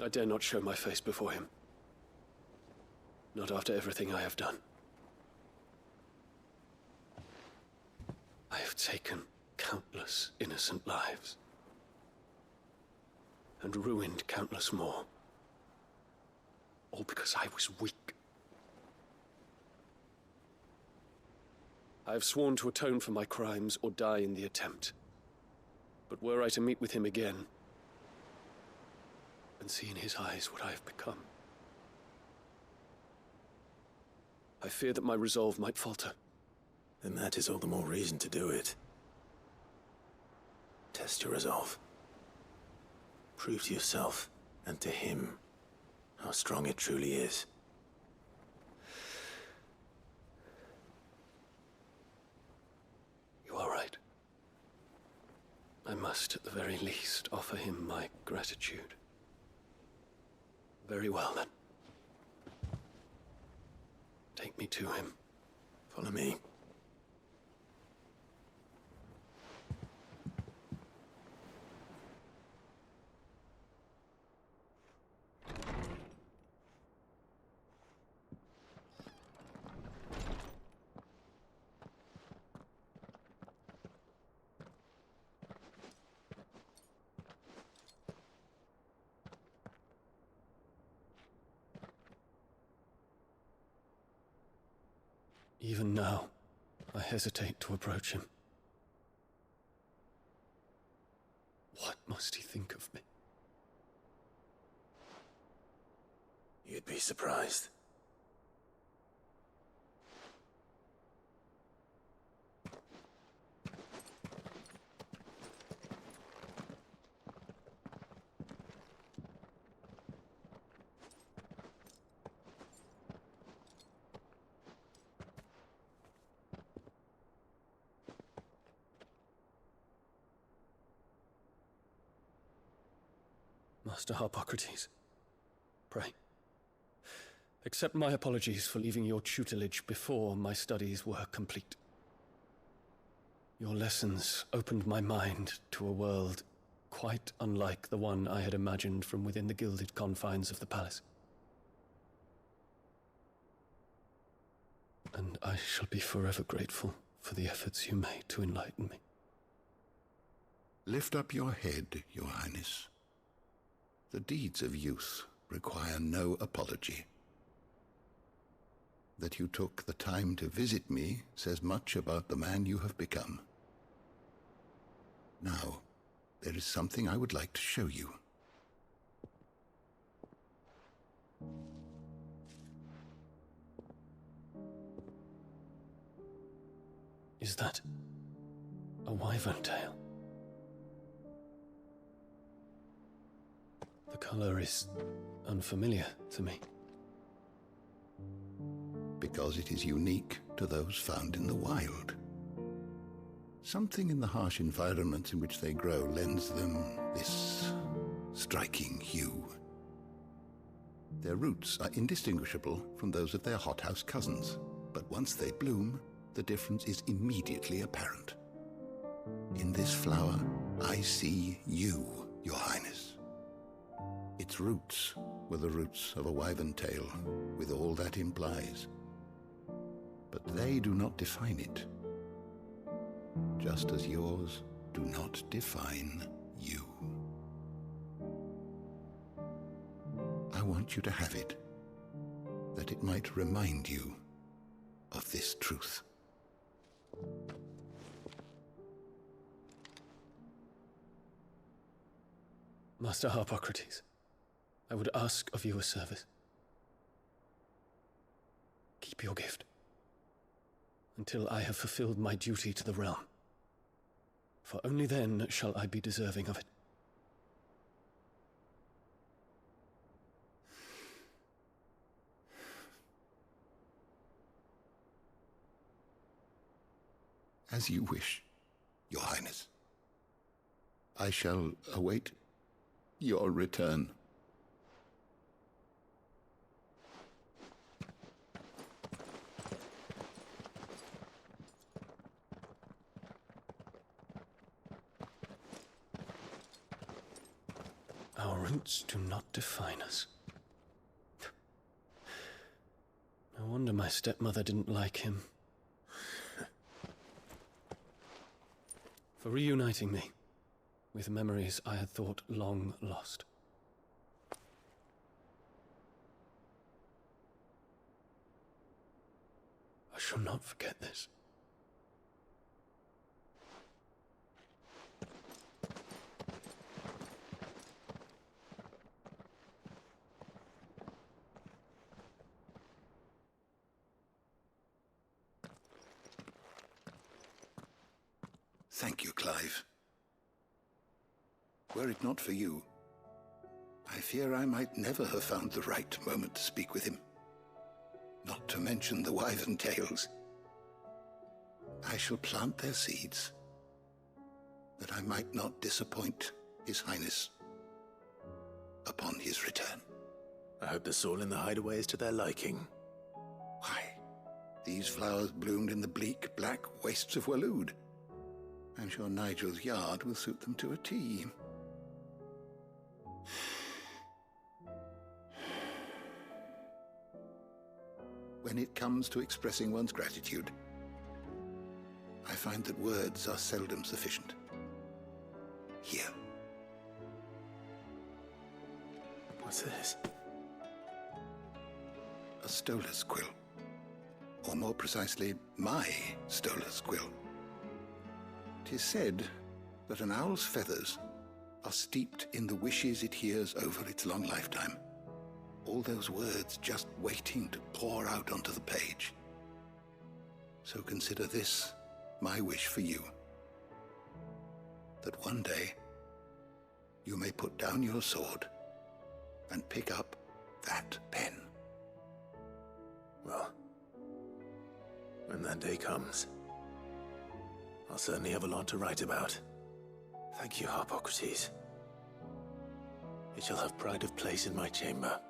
I dare not show my face before him. Not after everything I have done. I have taken countless innocent lives. And ruined countless more. All because I was weak. I have sworn to atone for my crimes or die in the attempt. But were I to meet with him again, and see in his eyes what I have become, I fear that my resolve might falter. Then that is all the more reason to do it. Test your resolve. Prove to yourself, and to him, how strong it truly is. You are right. I must, at the very least, offer him my gratitude. Very well, then. Take me to him. Follow me. Even now, I hesitate to approach him. What must he think of me? You'd be surprised. Master Harpocrates, pray, accept my apologies for leaving your tutelage before my studies were complete. Your lessons opened my mind to a world quite unlike the one I had imagined from within the gilded confines of the palace. And I shall be forever grateful for the efforts you made to enlighten me. Lift up your head, Your Highness. The deeds of youth require no apology. That you took the time to visit me says much about the man you have become. Now, there is something I would like to show you. Is that a wyvern tail? The color is unfamiliar to me. Because it is unique to those found in the wild. Something in the harsh environments in which they grow lends them this striking hue. Their roots are indistinguishable from those of their hothouse cousins, but once they bloom, the difference is immediately apparent. In this flower, I see you, Your Highness. Its roots were the roots of a wyvern tail, with all that implies. But they do not define it, just as yours do not define you. I want you to have it, that it might remind you of this truth. Master Harpocrates, I would ask of you a service. Keep your gift until I have fulfilled my duty to the realm, for only then shall I be deserving of it. As you wish, Your Highness. I shall await your return. Our roots do not define us. No wonder my stepmother didn't like him. For reuniting me with memories I had thought long lost. I shall not forget this. Thank you, Clive. Were it not for you, I fear I might never have found the right moment to speak with him. Not to mention the wyvern tales. I shall plant their seeds, that I might not disappoint His Highness upon his return. I hope the soil in the hideaway is to their liking. Why, these flowers bloomed in the bleak, black wastes of Waloed. I'm sure Nigel's yard will suit them to a T. When it comes to expressing one's gratitude, I find that words are seldom sufficient. Here. What's this? A stoler's quill. Or more precisely, my stoler's quill. 'Tis said that an owl's feathers are steeped in the wishes it hears over its long lifetime. All those words just waiting to pour out onto the page. So consider this my wish for you. That one day you may put down your sword and pick up that pen. Well, when that day comes, I'll certainly have a lot to write about. Thank you, Harpocrates. It shall have pride of place in my chamber.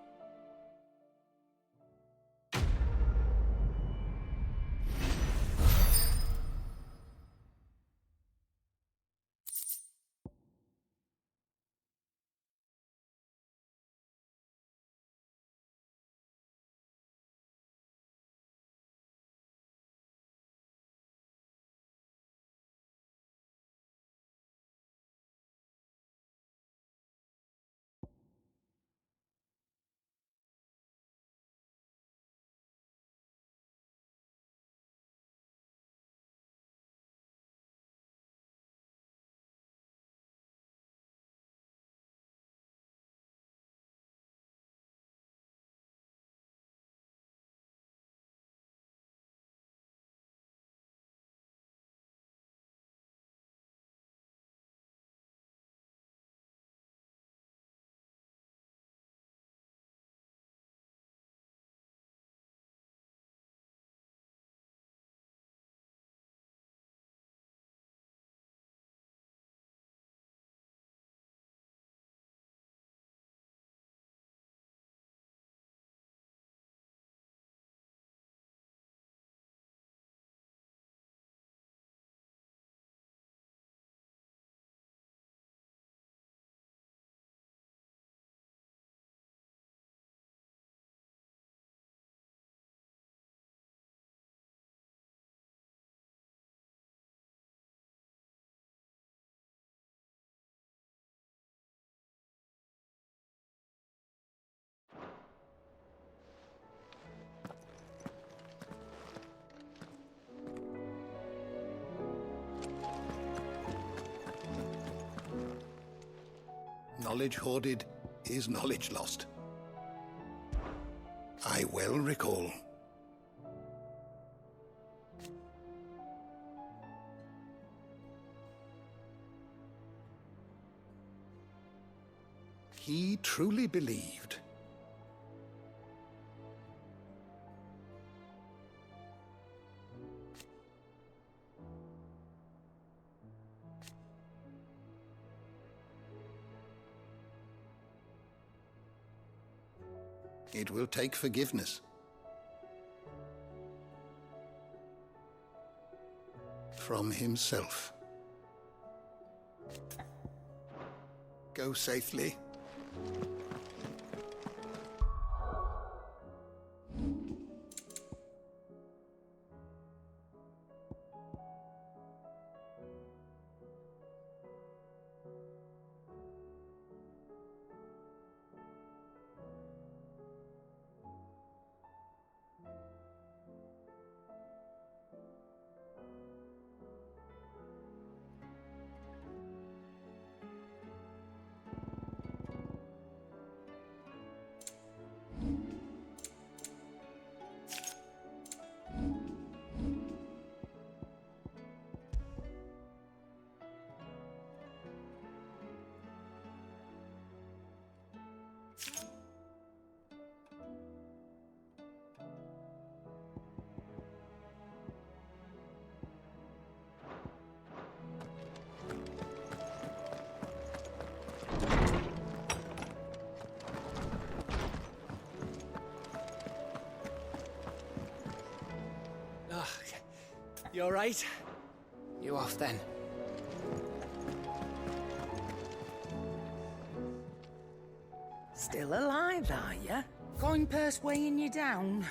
knowledge hoarded is knowledge lost. I well recall. He truly believed. It will take forgiveness. From himself. Go safely. You all right? You off then? Still alive, are you? Coin purse weighing you down?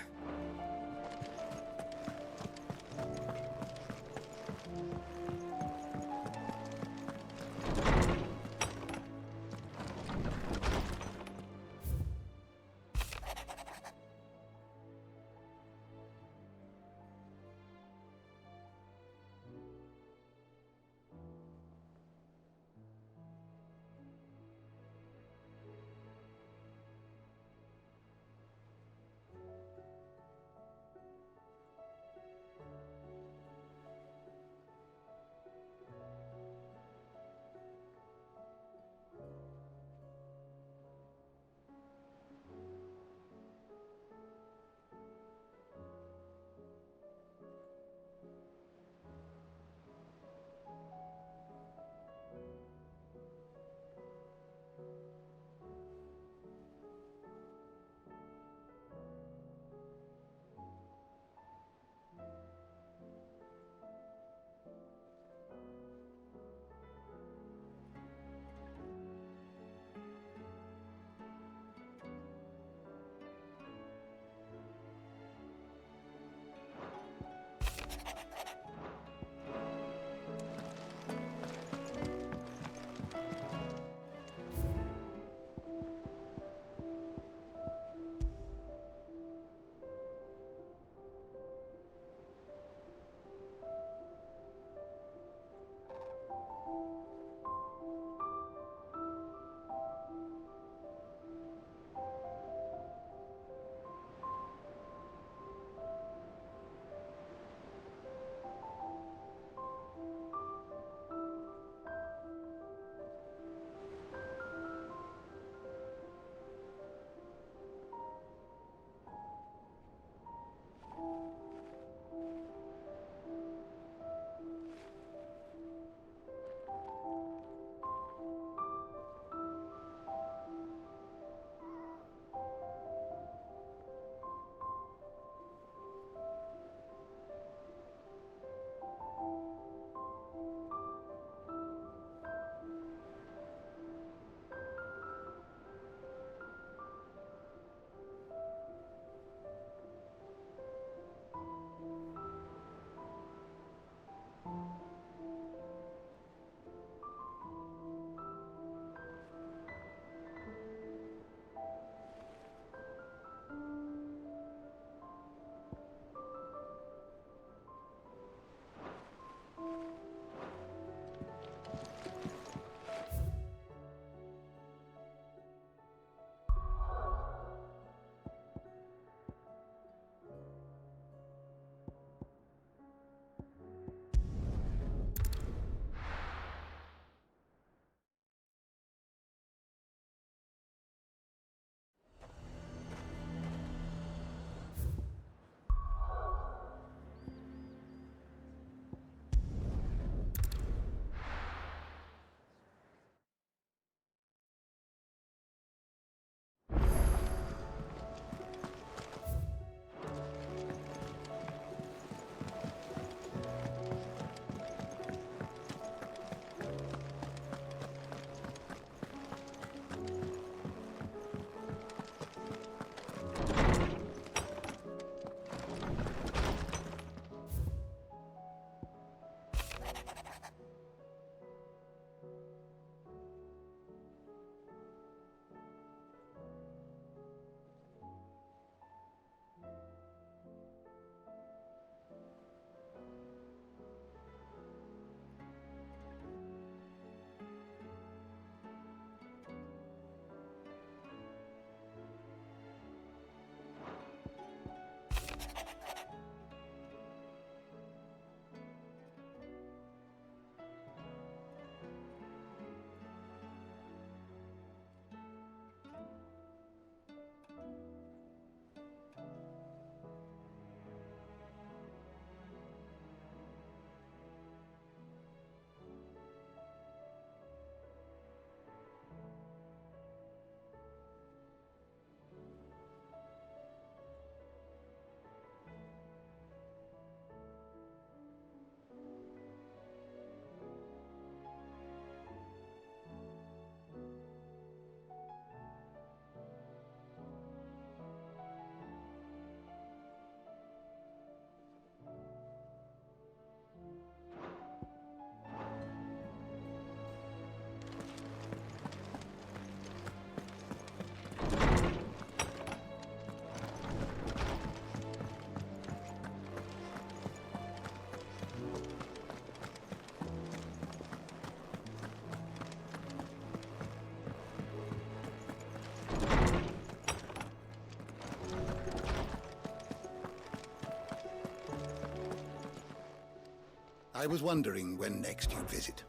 I was wondering when next you'd visit.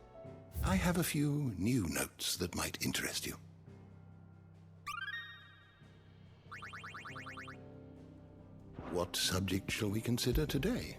I have a few new notes that might interest you. What subject shall we consider today?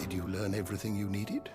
Did you learn everything you needed?